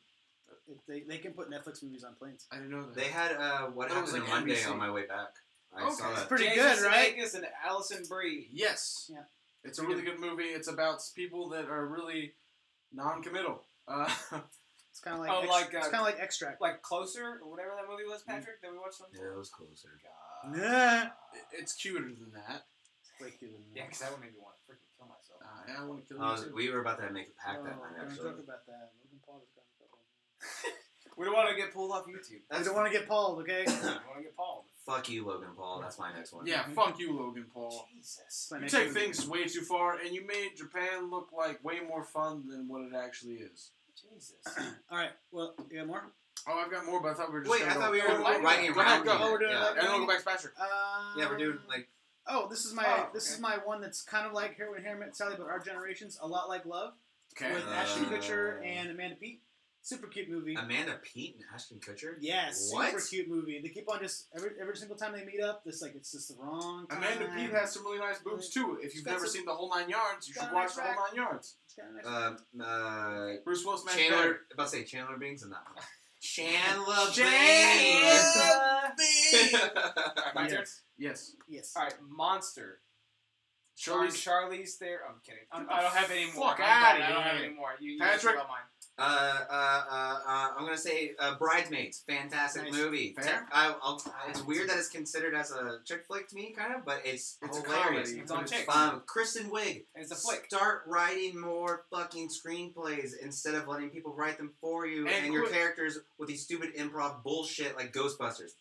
They can put Netflix movies on planes. I didn't know that. They had What That was Happened like on Monday NBC. on my way back. I Okay. saw It's that. Pretty Jason good, right? Sudeikis and Allison Brie. Yes. Yeah. It's a really good movie. It's about people that are really non-committal. It's kind of like Oh, like, it's kind of like Extract. Like Closer, or whatever that movie was, Patrick, that we watched on Yeah, it was closer. God. Yeah. It's cuter than that. Way cuter than Yeah, that. because that would make me want to freaking kill myself. Yeah, I want to kill you too. We were about to make a pact that Oh, night, we're gonna actually. talk about that. Logan Paul is gonna go. We don't want to get pulled off YouTube. We don't want to get Paul, okay? We don't want to get pulled. Fuck you, Logan Paul. That's my next one. Yeah, fuck you, Logan Paul. Jesus. You take things way too far, and you made Japan look like way more fun than what it actually is. Jesus. All right. Well, you got more? Oh, I've got more, but I thought we were just Wait, I thought we were writing Go ahead, around. go. Oh, we're doing yeah. like- And then we'll go back to Patrick. Yeah, we're doing like. Oh, this is my okay. is my one that's kind of like When Harry Met Sally, but our generation's a lot like Love Okay. with Ashton Kutcher and Amanda Peet. Super cute movie. Amanda Peet and Ashton Kutcher? Yes, What? super cute movie. They keep on just every single time they meet up, it's just the wrong time. Amanda Peet has some really nice boobs too. If you've got never some- seen the whole 9 yards, you got should a watch nice the whole 9 yards. It's got a nice Bruce Willis smashed Chandler. better. About to say Chandler Bing's in that one. Chandler My turn? Yes. yes. All right, Monster. Charlie's. Charlie's there. I'm kidding. Get I don't the have any more. fuck I'm outta done. I don't have here. any more. You Patrick? about mine. I'm gonna say Bridesmaids. Fantastic Nice. movie. Fair. It's weird that it's considered as a chick flick to me, kind of, but it's It's a hilarious. comedy. It's on but chicks. fun. Kristen Wiig. And it's a flick. Start writing more fucking screenplays instead of letting people write them for you And and your quit- characters with these stupid improv bullshit like Ghostbusters.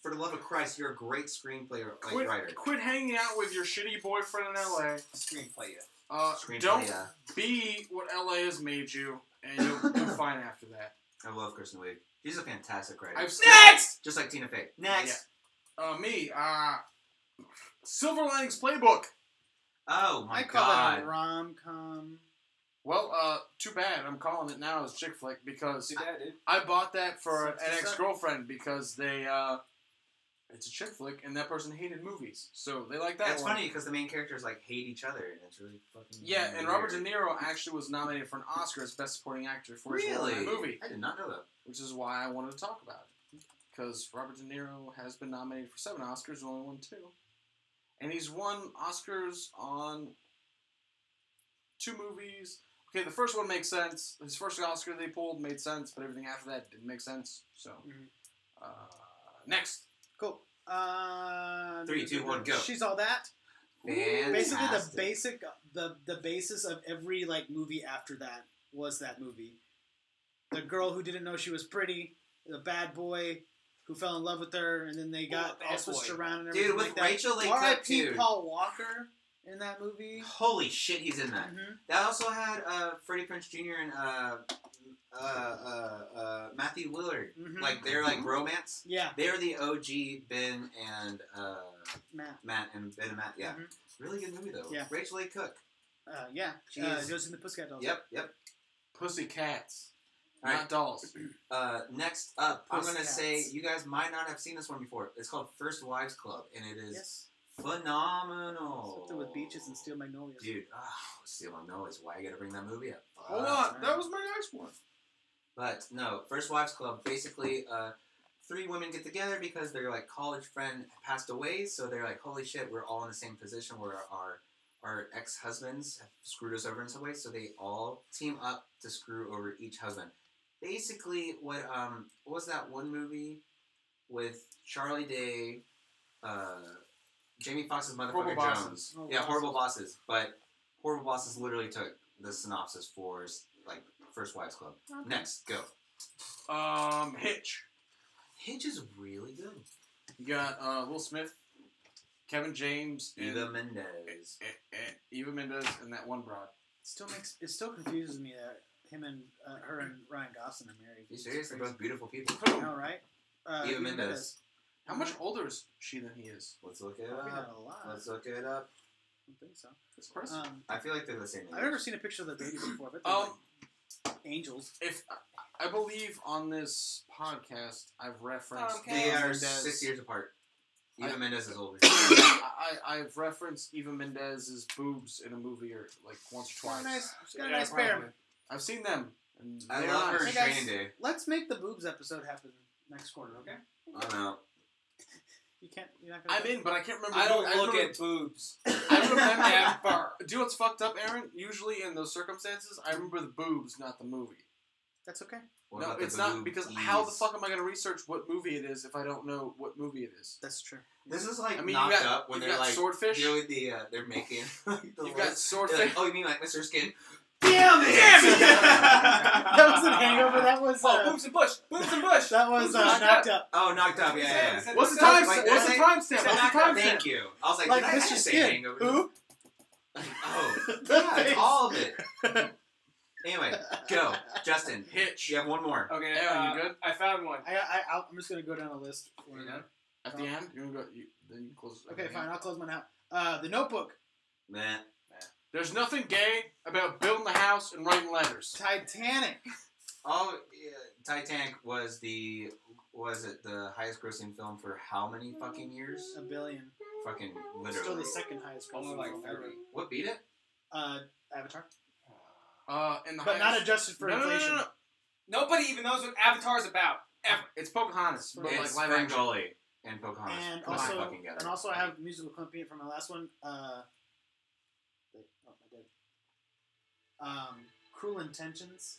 For the love of Christ, you're a great screenplay writer. Quit hanging out with your shitty boyfriend in LA. Screenplay. Screenplay, Don't yeah. be what LA has made you, and you'll do fine after that. I love Kristen Wiig. She's a fantastic writer. Next! Just like Tina Fey. Next! Silver Linings Playbook. Oh my I call god. that a rom-com. Well, too bad. I'm calling it now as chick flick because See that, dude? I bought that for an 67. ex-girlfriend because they, it's a chick flick and that person hated movies. So they like that That's one. funny because the main characters like hate each other and it's really fucking Yeah, and weird. Robert De Niro actually was nominated for an Oscar as Best Supporting Actor for his role in Really? that movie, I did not know that. which is why I wanted to talk about it. Because Robert De Niro has been nominated for 7 Oscars and only won 2. And he's won Oscars on 2 movies. Okay, the first one makes sense. His first Oscar they pulled made sense, but everything after that didn't make sense. So, next. Cool. 3, 2, 1, go. She's All That. Fantastic. Basically, the basis of every like movie after that was that movie. The girl who didn't know she was pretty, the bad boy who fell in love with her, and then they got bad all switched boy. around and Dude, everything with like that. Rachel Lee Cook, R.I.P. dude. Paul Walker in that movie. Holy shit, he's in that. Mm-hmm. That also had Freddie Prinze Jr. and Matthew Willard. Mhm. Like they're like romance. Yeah, They're the OG Ben and Matt. Ben and Matt. Yeah, Mhm. really good movie though. Yeah. Rachel Lee Cook. Yeah. Jeez. Goes in the Pussycat Dolls. Yep. Pussy cats. All Not right. dolls. Next up, I'm gonna Pussycats. say you guys might not have seen this one before. It's called First Wives Club, and it is Yes. phenomenal. Something with beaches and steel magnolias. Dude, Steel Magnolias. Why I gotta bring that movie up? Hold Fuck. on, that was my next one. But no, First Wives Club. Basically, 3 women get together because their like college friend passed away. So they're like, holy shit, we're all in the same position where our ex-husbands have screwed us over in some way. So they all team up to screw over each husband. Basically, what was that one movie with Charlie Day, Jamie Foxx's motherfucker Horrible Bosses. Jones? Horrible Yeah, Bosses. Horrible Bosses. But Horrible Bosses literally took the synopsis for like First Wives Club. Okay. Next, go. Hitch. Hitch is really good. You got Will Smith, Kevin James, and Eva Mendes. Eva Mendes, and that one broad. It still confuses me that him and her and Ryan Gosling are married. You serious? They're both beautiful people. I know, right? Eva Mendes. How much older is she than he is? Let's look it Probably up. not a lot. Let's look it up. I don't think so. That's impressive. I feel like they're the same age. I've never seen a picture of their baby before, but they're like angels. If I believe on this podcast, I've referenced Okay. They Eva are Mendes. 6 years apart. Eva Mendes is older. I've referenced Eva Mendez's boobs in a movie or like once or twice. She's got a nice pair. I've seen them. And I they're love her in nice. Hey, guys. Training Day. Let's make the boobs episode happen next quarter, okay? I'm out. You can't. You're not gonna. I'm in, but I can't remember. I don't look remember- at boobs. I remember. Do you know what's fucked up, Aaron? Usually in those circumstances, I remember the boobs, not the movie. That's okay. What No, about the it's not because boobies? how the fuck am I going to research what movie it is if I don't know what movie it is? That's true. This is like I mean, knocked you got, up when you've they're got like Swordfish. doing the they're making like, the You've got list. Swordfish. They're like, oh, you mean like Mr. Skin? Damn it! That wasn't Hangover. That was. Boobs and Bush. Boobs and Bush. That was Knocked Up. Oh, Knocked Up. Yeah. What's the time? Wait, What's the timestamp? Thank you. I was like, Like did I Mr. just say Skin. Hangover? Who? Oh, The yeah, face. it's all of it. Anyway, go, Justin. Hitch. You have one more. Okay, Aaron, you good? I found one. I'm just gonna go down a list. For You done? At the end, you're gonna go. Then you close. Okay, fine. I'll close mine out. The Notebook. Meh. There's nothing gay about building the house and writing letters. Titanic. Oh, yeah, Titanic was the highest grossing film for how many fucking years? $1 billion. Fucking Still literally. the second highest. Only grossing like film 30. ever. What beat it? Avatar. And the But not adjusted for inflation. No. Nobody even knows what Avatar's about. Ever. It's Pocahontas, but It's like live action. Ferngully and Pocahontas. And Come on, also, fucking get it. I have musical accompaniment from my last one. Cruel Intentions.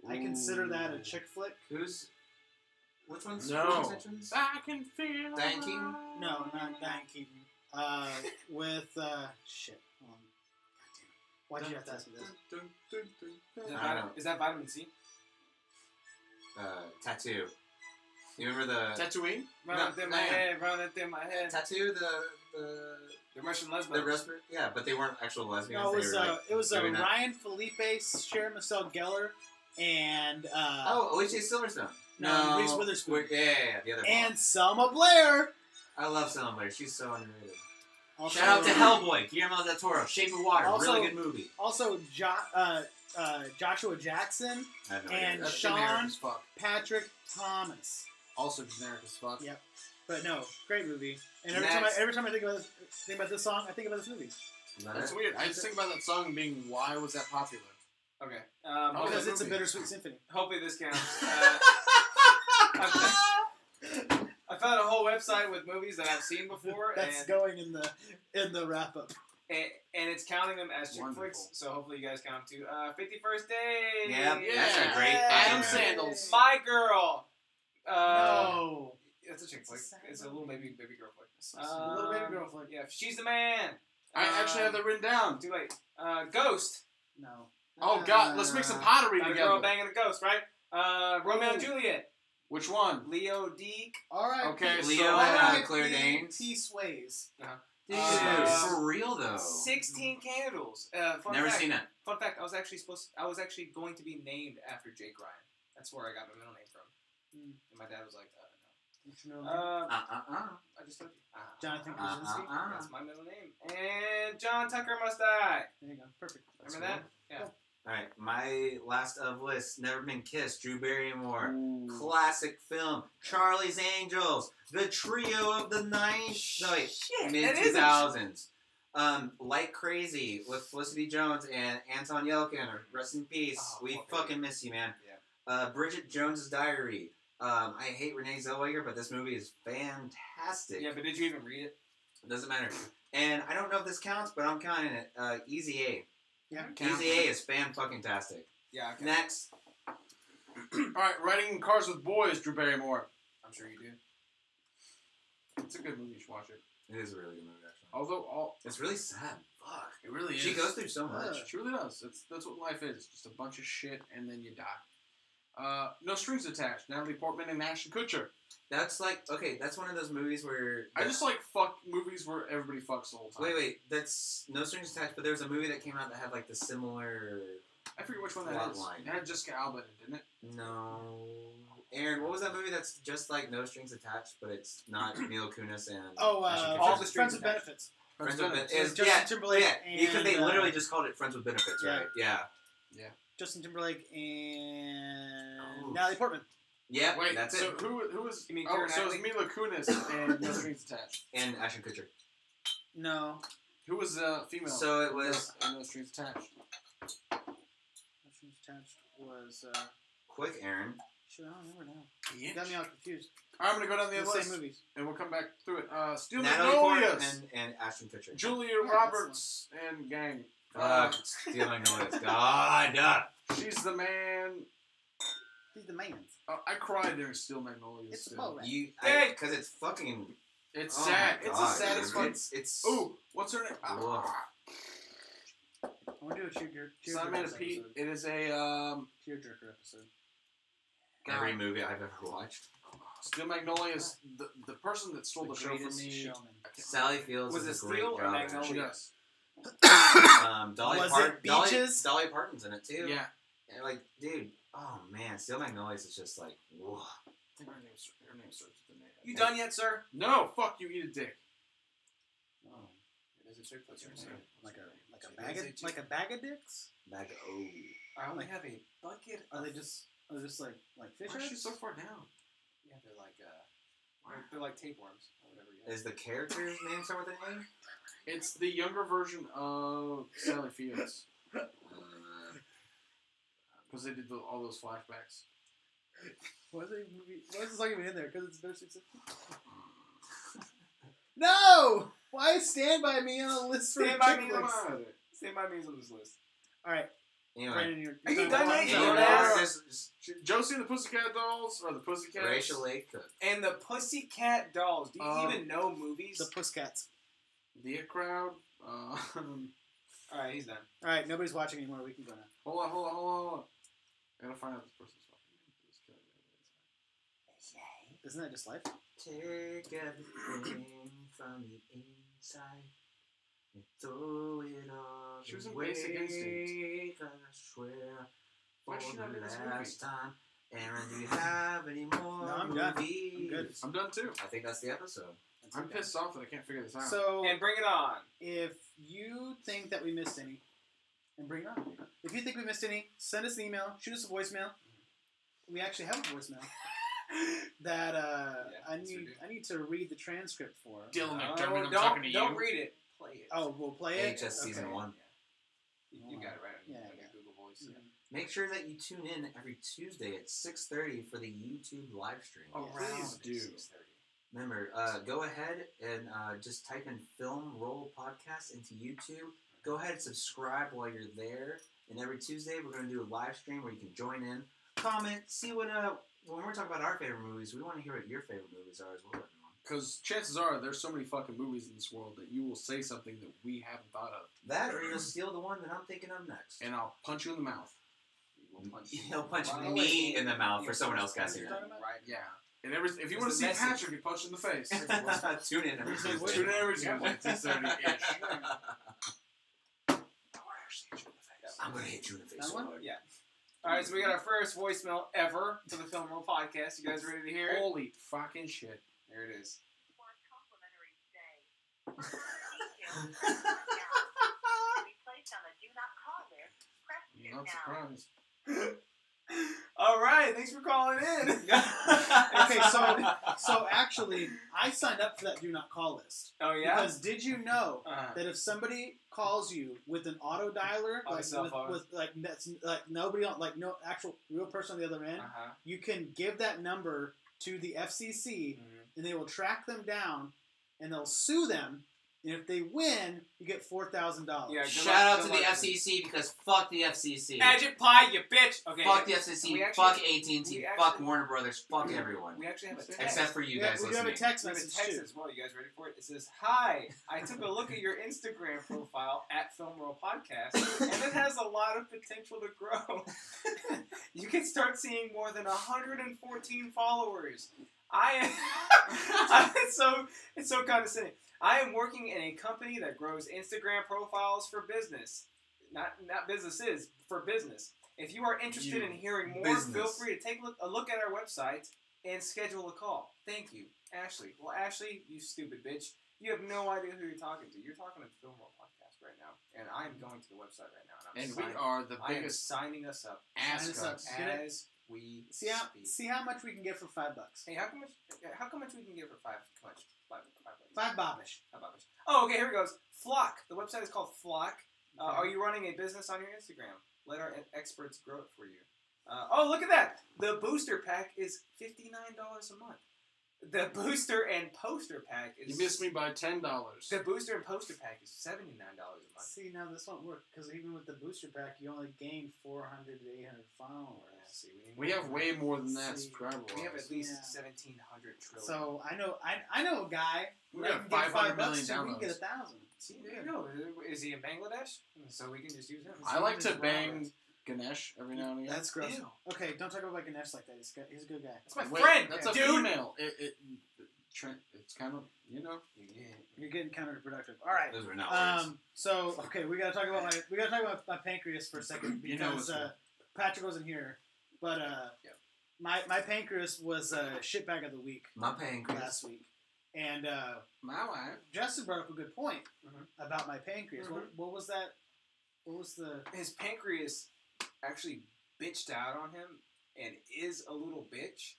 I consider that a chick flick. Which one's No. Cruel Intentions? I can feel. Diane Keaton? No, not Diane Keaton. With shit. Hold on. Why'd you have to ask me this? Is I that, don't- is that vitamin C? Tattoo. You remember the Tatooine? Run No, it through my man. head, run it through my head. Tattoo? The Russian The lesbian. respiratory? Yeah, but they weren't actual lesbians. No, They were, it was doing that. Ryan Felipe, Sharon Michelle Gellar, and O.J. Silverstone. No, Reese Witherspoon. Yeah, the other one. and Selma Blair. I love Selma Blair. She's so underrated. Also, Shout out to Hellboy, Guillermo del Toro, Shape of Water, Also- really good movie. Also, Joshua Jackson I have no and idea. That's Sean- generic as fuck. Patrick Thomas. Also generic as fuck. Yeah. But no, great movie. And Next. every time I think about this song, I think about this movie. Is that That's it? weird. I just think about that song being why was that popular? Okay. Oh, Because that it's a movie. bittersweet symphony. Hopefully this counts. I found a whole website with movies that I've seen before, That's and going in the wrap up. it's counting them as chick Wonderful. flicks. So hopefully you guys count too. 51st Day. Yeah, Yeah. that's a great Adam fucking movie. Sandals. My Girl. No. It's a chick flick. It's a little baby girl flick. A little baby girl flick. Yeah, She's the Man. I actually have that written down. Too late. Ghost. No. Oh god, let's make some pottery About a together. girl banging a ghost, right? Romeo and Juliet. Which one? Leo Deke. All right. Okay, Pete. Leo All and, right, Claire Pete. Danes. He sways. Dude, Uh, for real though. 16 Candles. Fun Never fact, seen it. Fun fact: I was actually going to be named after Jake Ryan. That's where I got my middle name from. And my dad was like, What's your middle no. name? I just told you. Jonathan Krasinski. That's my middle name. And John Tucker Must Die. There you go. Perfect. Remember that? Yeah. Alright, my last of list, Never Been Kissed, Drew Barrymore. Ooh. Classic film. Charlie's Angels. The trio of the mid that is 2000s. Like Crazy with Felicity Jones and Anton Yelkin. Rest in peace. Oh, We fuck fucking miss you, man. Yeah. Bridget Jones's Diary. I hate Renee Zellweger, but this movie is fantastic. Yeah, but did you even read it? It doesn't matter. And I don't know if this counts, but I'm counting it. Easy A. Yeah. Easy A is fan-fucking-tastic. Yeah, okay. Next. Alright, Riding in Cars with Boys, Drew Barrymore. I'm sure you do. It's a good movie, you should watch it. It is a really good movie, actually. Although, It's really sad. Fuck. it really is. She goes through so much. It really does. That's what life is. Just a bunch of shit, and then you die. No Strings Attached, Natalie Portman and Ashton Kutcher. That's like, okay, that's one of those movies where... I just like fuck movies where everybody fucks the whole time. Wait, that's No Strings Attached, but there was a movie that came out that had like the similar... I forget which one that is. Plotline. It had Jessica Alba in it, didn't it? No... Aaron, what was that movie that's just like No Strings Attached, but it's not Mila Kunis and... Oh, Ashton Kutcher? all the Friends strings with attached. Benefits. Friends with Benefits. Benefits. Justin Yeah, Timberlake yeah, because they and, literally just called it Friends with Benefits, right? Yeah. Justin Timberlake and Oh. Natalie Portman. Yeah, Wait, that's so it. who was... You mean oh, Keira so it was Knightley? Mila Kunis and No Strings Attached. And Ashton Kutcher. No. Who was female? So it was... in No Strings Attached. Strings Attached was Quick, Aaron. shit, I don't remember now. You got me all confused. I'm gonna go down the The other same list, movies. and we'll come back through it. Steel Natalie Portman Magnolias, and Ashton Kutcher. Julia Yeah, Roberts and gang. Fuck, Steel Magnolias. God. She's the man. He's the man. I cried during Steel Magnolias. It's too. a boat, right? Because it's fucking... It's oh sad. my It's God, the saddest dude. one. It's... Ooh, what's her name? Ugh. I want to do a Simon and Pete. episode. It is a Tearjerker episode. Every movie I've ever watched. Steel Magnolia is the person that stole the show from Greatest me. Showman. Sally Fields Was it is a great Steel or job. Magnolia? She does. Was it Beaches? Dolly Parton's in it too. Yeah. And like, dude, oh man, Steel Magnolias is just like, whoa. I think her name starts with the name. You done yet, sir? No, fuck you, eat a dick. Oh. It is a chick. What's your name? Like a bag of dicks? I only have a bucket. Are they just like fish Why is she heads? so far down? Yeah, they're like tapeworms or whatever. Yeah. Is the character's name start with a name? It's the younger version of Sally Fields. Because they did all those flashbacks. Why is this song even in there? Because it's Bittersweet Symphony. No! Why is Stand By Me on a list for Stand By chick Me flicks? Stand By Me is on this list. All right, Anyway, Brandon, Are you done, mate? anyway, Yeah. just Josie and the Pussycat Dolls, or the Pussycats? Rachel Lake Cook. And the Pussycat Dolls. Do you even know movies? the Pussycats. The It Crowd. All right, he's done. All right, nobody's watching anymore. We can go now. Hold on. I gotta find out this person's fucking name. Isn't that just life? Take everything from the inside and throw it all She was in away. Basic Instinct. I swear Why is she for not the in this movie? last time. Aaron, do you have any more No, I'm done. movies? I'm good. I'm done too. I think that's the episode. I'm pissed off that I can't figure this out. So, And bring it on. if you think that we missed any, and bring it on. If you think we missed any, send us an email, shoot us a voicemail. We actually have a voicemail that I need to read the transcript for. Dylan McDermott, I'm talking to you. Don't read it. Play it. Oh, we'll play it. AHS season Okay. 1. You got it right on Yeah, your yeah. Google Voice. Mhm. Make sure that you tune in every Tuesday at 6:30 for the YouTube live stream. Oh, please do. 6:30. Remember, go ahead and just type in Film Roll Podcast into YouTube. Go ahead and subscribe while you're there. And every Tuesday, we're going to do a live stream where you can join in, comment, see what, when we're talking about our favorite movies, we want to hear what your favorite movies are as well, everyone. Because chances are there's so many fucking movies in this world that you will say something that we haven't thought of. That, or you'll steal the one that I'm thinking of next. And I'll punch you in the mouth. He'll punch Right. me in the mouth for someone else guessing it. Right. Yeah. And if you want to It's see the message. Patrick get punched in the face, Tune in every Tuesday. tune in every Tuesday, 2:30-ish. I'm going to hit you in the face. That so one? hard. Yeah. All right, so we got our first voicemail ever to the Film Roll Podcast. You guys ready to hear it? Holy fucking shit. Here it is. For a complimentary stay. Details to be placed on a do not call list. Press 2 Not now. surprised. All right, thanks for calling in. Okay, so actually, I signed up for that do not call list. Oh yeah. Because did you know Uh-huh. that if somebody calls you with an auto dialer, On a like cell phone. with like that's like nobody on, like no actual real person on the other end, Uh-huh. you can give that number to the FCC and they will track them down and they'll sue them. And if they win, you get $4,000. Yeah, good Shout luck- out good to the luck. FCC because fuck the FCC. Agent Pie, you bitch. Okay. Fuck the FCC. we actually- Fuck AT&T. we Fuck actually- Warner Brothers. Fuck everyone. We actually have a text. Except for you Yeah, guys we do have a listening. text We have a message text too. as well. You guys ready for it? It says, "Hi, I took a look at your Instagram profile at Film Roll Podcast, and it has a lot of potential to grow. You can start seeing more than 114 followers. It's so condescending. I am working in a company that grows Instagram profiles for business, not businesses, for business. If you are interested You in hearing more, business. feel free to take a look at our website and schedule a call. Thank you, Ashley." Well, Ashley, you stupid bitch, you have no idea who you're talking to. You're talking to the Film Roll Podcast right now, and I'm going to the website right now, And we are the I am biggest signing us up ass Sign us up. cuts. Get it? as we speak. See how much we can get for $5. Hey, how much we can get for five? $5 bobish. Oh, okay. Here it goes. Flock. The website is called Flock. Are you running a business on your Instagram? Let our experts grow it for you. Oh, look at that. The booster pack is $59 a month. The booster and poster pack is... You missed me by $10. The booster and poster pack is $79 a month. See, now this won't work because even with the booster pack, you only gain 400 to 800 followers. See, We have way more than that See, subscriber We have wise. at least Yeah. 1,700 trillion. So I know a guy. We that got can get 500 $5 million so we can get downloads. 1,000. See, there you go. Is he in Bangladesh? So we can just use him. I like to He's bang Ganesh every now and again. That's gross. Ew. Okay, don't talk about Ganesh like that. He's a good guy. That's my Wait, friend. That's a dude. female. It's kind of, you know. You're getting counterproductive. All right. Those were not words. So okay, we gotta talk about my pancreas for a second You know because what's cool. Patrick wasn't here, but my pancreas was shitbag of the week My pancreas. last week, and My wife. Justin brought up a good point Mhm. about my pancreas. Mhm. What was that? What was the? His pancreas actually bitched out on him and is a little bitch.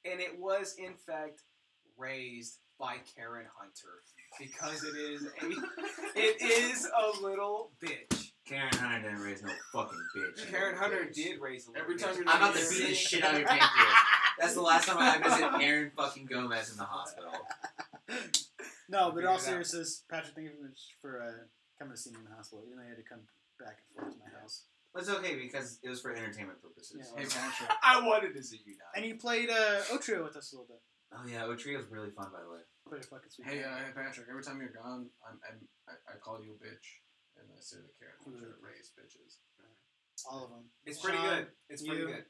And it was, in fact, raised by Karen Hunter. Because it is a little bitch. Karen Hunter didn't raise no fucking bitch. Karen Hunter Bitch. did raise a little Every bitch. time you're I'm about not to beat here- the shit out of your pancreas. That's the last time I visit Aaron fucking Gomez in the hospital. No, but in all Figure it out. seriousness, Patrick, thank you very much for coming to see me in the hospital, even though you had to come back and forth to my house. But it's okay because it was for entertainment purposes. Yeah. Hey, Patrick. I wanted to see you die. And you played Otrio with us a little bit. Oh yeah, Otrio was really fun, by the way. Pretty fucking sweet. Hey, hey, Patrick. Every time you're gone, I call you a bitch, and I say that Karen Hunter raised bitches. All of them. It's pretty Sean, good. It's pretty you. good.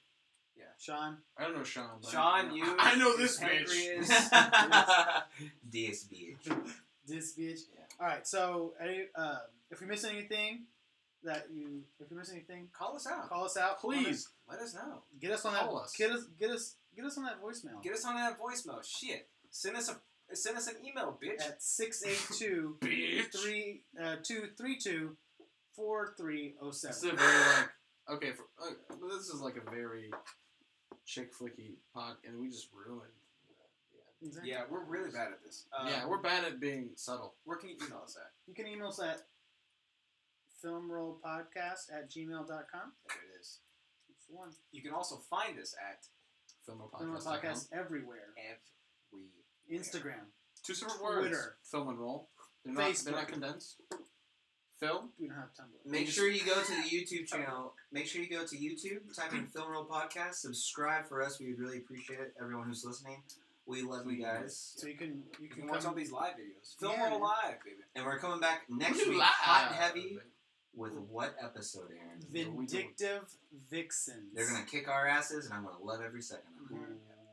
Sean. I don't know Sean. But Sean, you. I know this pancreas. bitch. DSB. This bitch. Yeah. All right. So, if we miss anything, Call us out. call us out. Please. Let us know. Get us on Call that. us. Get us on that voicemail Get us on that voicemail. Shit. Send us an email, bitch. at 682 Bitch. 232 This is 4307. a very like. Okay, this is like a very chick flicky pod, and we just ruined. Exactly. Yeah, we're really bad at this. Yeah, we're bad at being subtle. Where can you email us at? You can email us at filmrollpodcast@gmail.com. There it is. That's the one. You can also find us at Film Roll Podcast everywhere. every Instagram. 2 separate words. Twitter. Film and roll. They're Facebook. not condensed. Film. We don't have Tumblr. Make sure you go to the YouTube channel. Make sure you go to YouTube, type in Film Roll Podcast, subscribe for us. We would really appreciate it. Everyone who's listening, we love you guys. So you can You can watch all these live videos. Film Yeah, Roll man. Live, baby. And we're coming back next We're week, live. hot and heavy, with what episode, Aaron? Vindictive Vixens. They're gonna kick our asses, and I'm gonna love every second of it.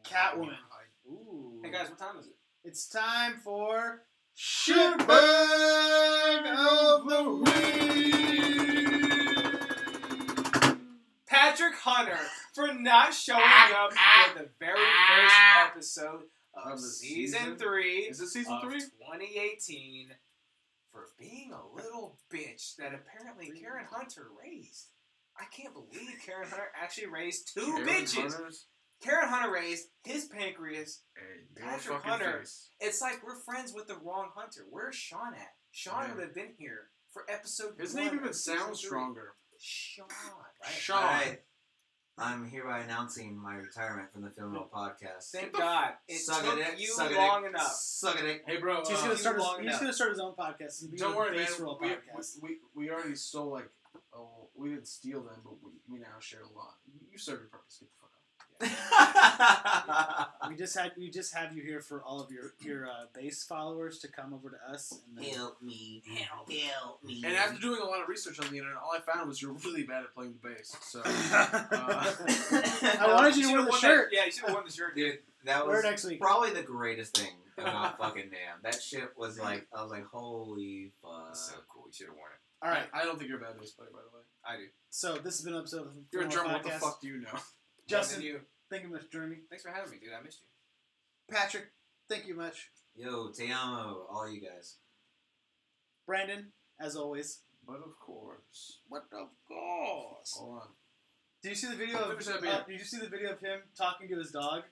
Catwoman. Ooh. Hey guys, what time is it? It's time for Shitbag of the week. Patrick Hunter for not showing up for the very first episode of Of the season season? 3 Is it season of 3? 2018 for being a little bitch that apparently Karen Hunter raised. I can't believe Karen Hunter actually raised two bitches. Karen Hunter raised his pancreas. Patrick Hunter. It's like we're friends with the wrong Hunter. Where's Sean at? Sean Yeah. would have been here for episode 1. His name even of season sounds 3. stronger. Sean, right? Sean. Alright. I'm hereby announcing my retirement from the Film Roll Podcast. Thank God. It Suck took a dick, you suck a long dick, enough. Suck a dick. Hey, bro. He's gonna start. long He's enough. gonna start his own podcast. It's gonna be Don't a worry, man. base roll podcast. We already stole like. Oh, we didn't steal them, but we now share a lot. You serve your purpose. Get the fuck We just have you here for all of your base followers to come over to us. And then, Help me. Help me. And after doing a lot of research on the internet, all I found was you're really bad at playing the bass. So I wanted you to wear the shirt. Yeah, you should have worn the shirt, dude. Dude, that Wear was it next week. probably the greatest thing about fucking damn. That shit was like, I was like, holy fuck. That's so cool. You should have worn it. All right. I don't think you're a bad bass player, by the way. I do. So this has been an episode of the You're a Film Roll drummer. What the Podcast. fuck do you know? Justin, You. thank you much for joining me. Thanks for having me, dude. I missed you. Patrick, thank you much. Yo, te amo, all you guys. Brandon, as always. But of course. What of course. Hold on. Did you see the video I'll of? finish that beer. Did you see the video of him talking to his dog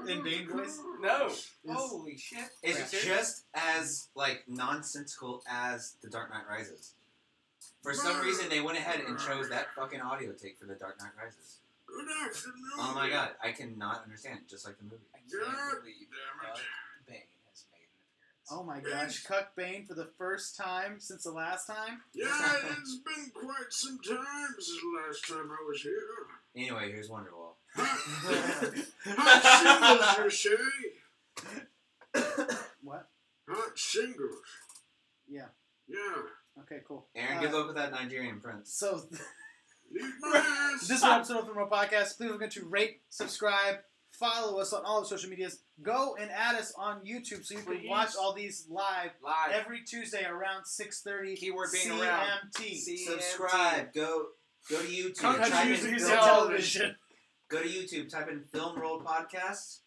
in Bane voice? No. Holy shit. It's just as, like, nonsensical as The Dark Knight Rises. For some reason, they went ahead and chose that fucking audio take for The Dark Knight Rises. Good afternoon. Oh my god, I cannot understand. Just like the movie. I God can't believe damn it. Bane has made an appearance. Oh my gosh, Cuck Bane for the first time since the last time? Yeah, it's been quite some time since the last time I was here. Anyway, here's Wonderwall. Hot shingles, you say? What? Hot shingles. Yeah. Yeah. Okay, cool. Aaron, good luck with that Nigerian prince. So, Leave my ass. this is an episode of the Remote Podcast. Please don't forget to rate, subscribe, follow us on all the social medias. Go and add us on YouTube so you can Please. watch all these live Live. every Tuesday around 6:30 Keyword being CMT. around. Subscribe. Go to YouTube. Country Type in Music film- Television. Go to YouTube. Type in Film Roll Podcast.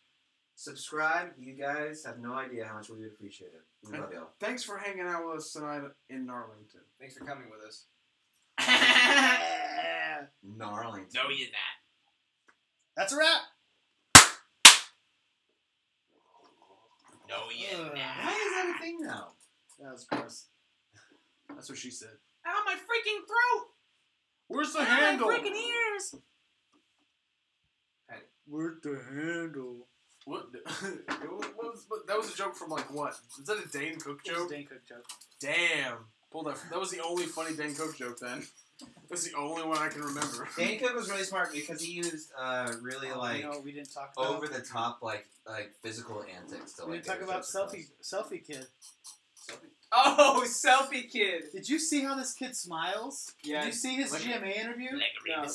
Subscribe. You guys have no idea how much we would appreciate it. We love y'all. Thanks for hanging out with us tonight in Arlington. Thanks for coming with us. Gnarling. No, you're not. That's a wrap. No, you're not. Why is that a thing now? That was gross. That's what she said. Ow, my freaking throat! Where's the handle? ears. Patty. Where's the handle? What? That was a joke from like what? Is that a Dane Cook joke? Dane Cook joke. Damn. Pull that. That was the only funny Dane Cook joke then. That's the only one I can remember. Dane Cook was really smart because he used really You know, we didn't talk about over the top like physical antics to We like. didn't talk get about jokes across. selfie kid. Oh, selfie kid. Did you see how this kid smiles? Yeah. Did you see his Like- GMA interview?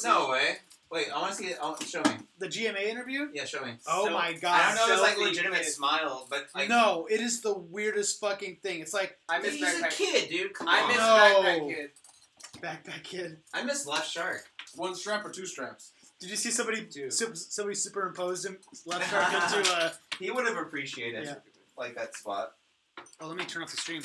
No way. Wait, I want to see it. Show me. The GMA interview? Yeah, show me. Oh So- my I god. don't know if it's like selfie legitimate kid. smile, but like. No, it is the weirdest fucking thing. It's like I miss He's a Backpack kid, dude. Come I on. miss No. Backpack Kid. Backpack Kid. I miss Left Shark. One strap or two straps? Did you see somebody Two. somebody superimposed him left shark into He would have appreciated Yeah. like that spot. Oh, let me turn off the stream.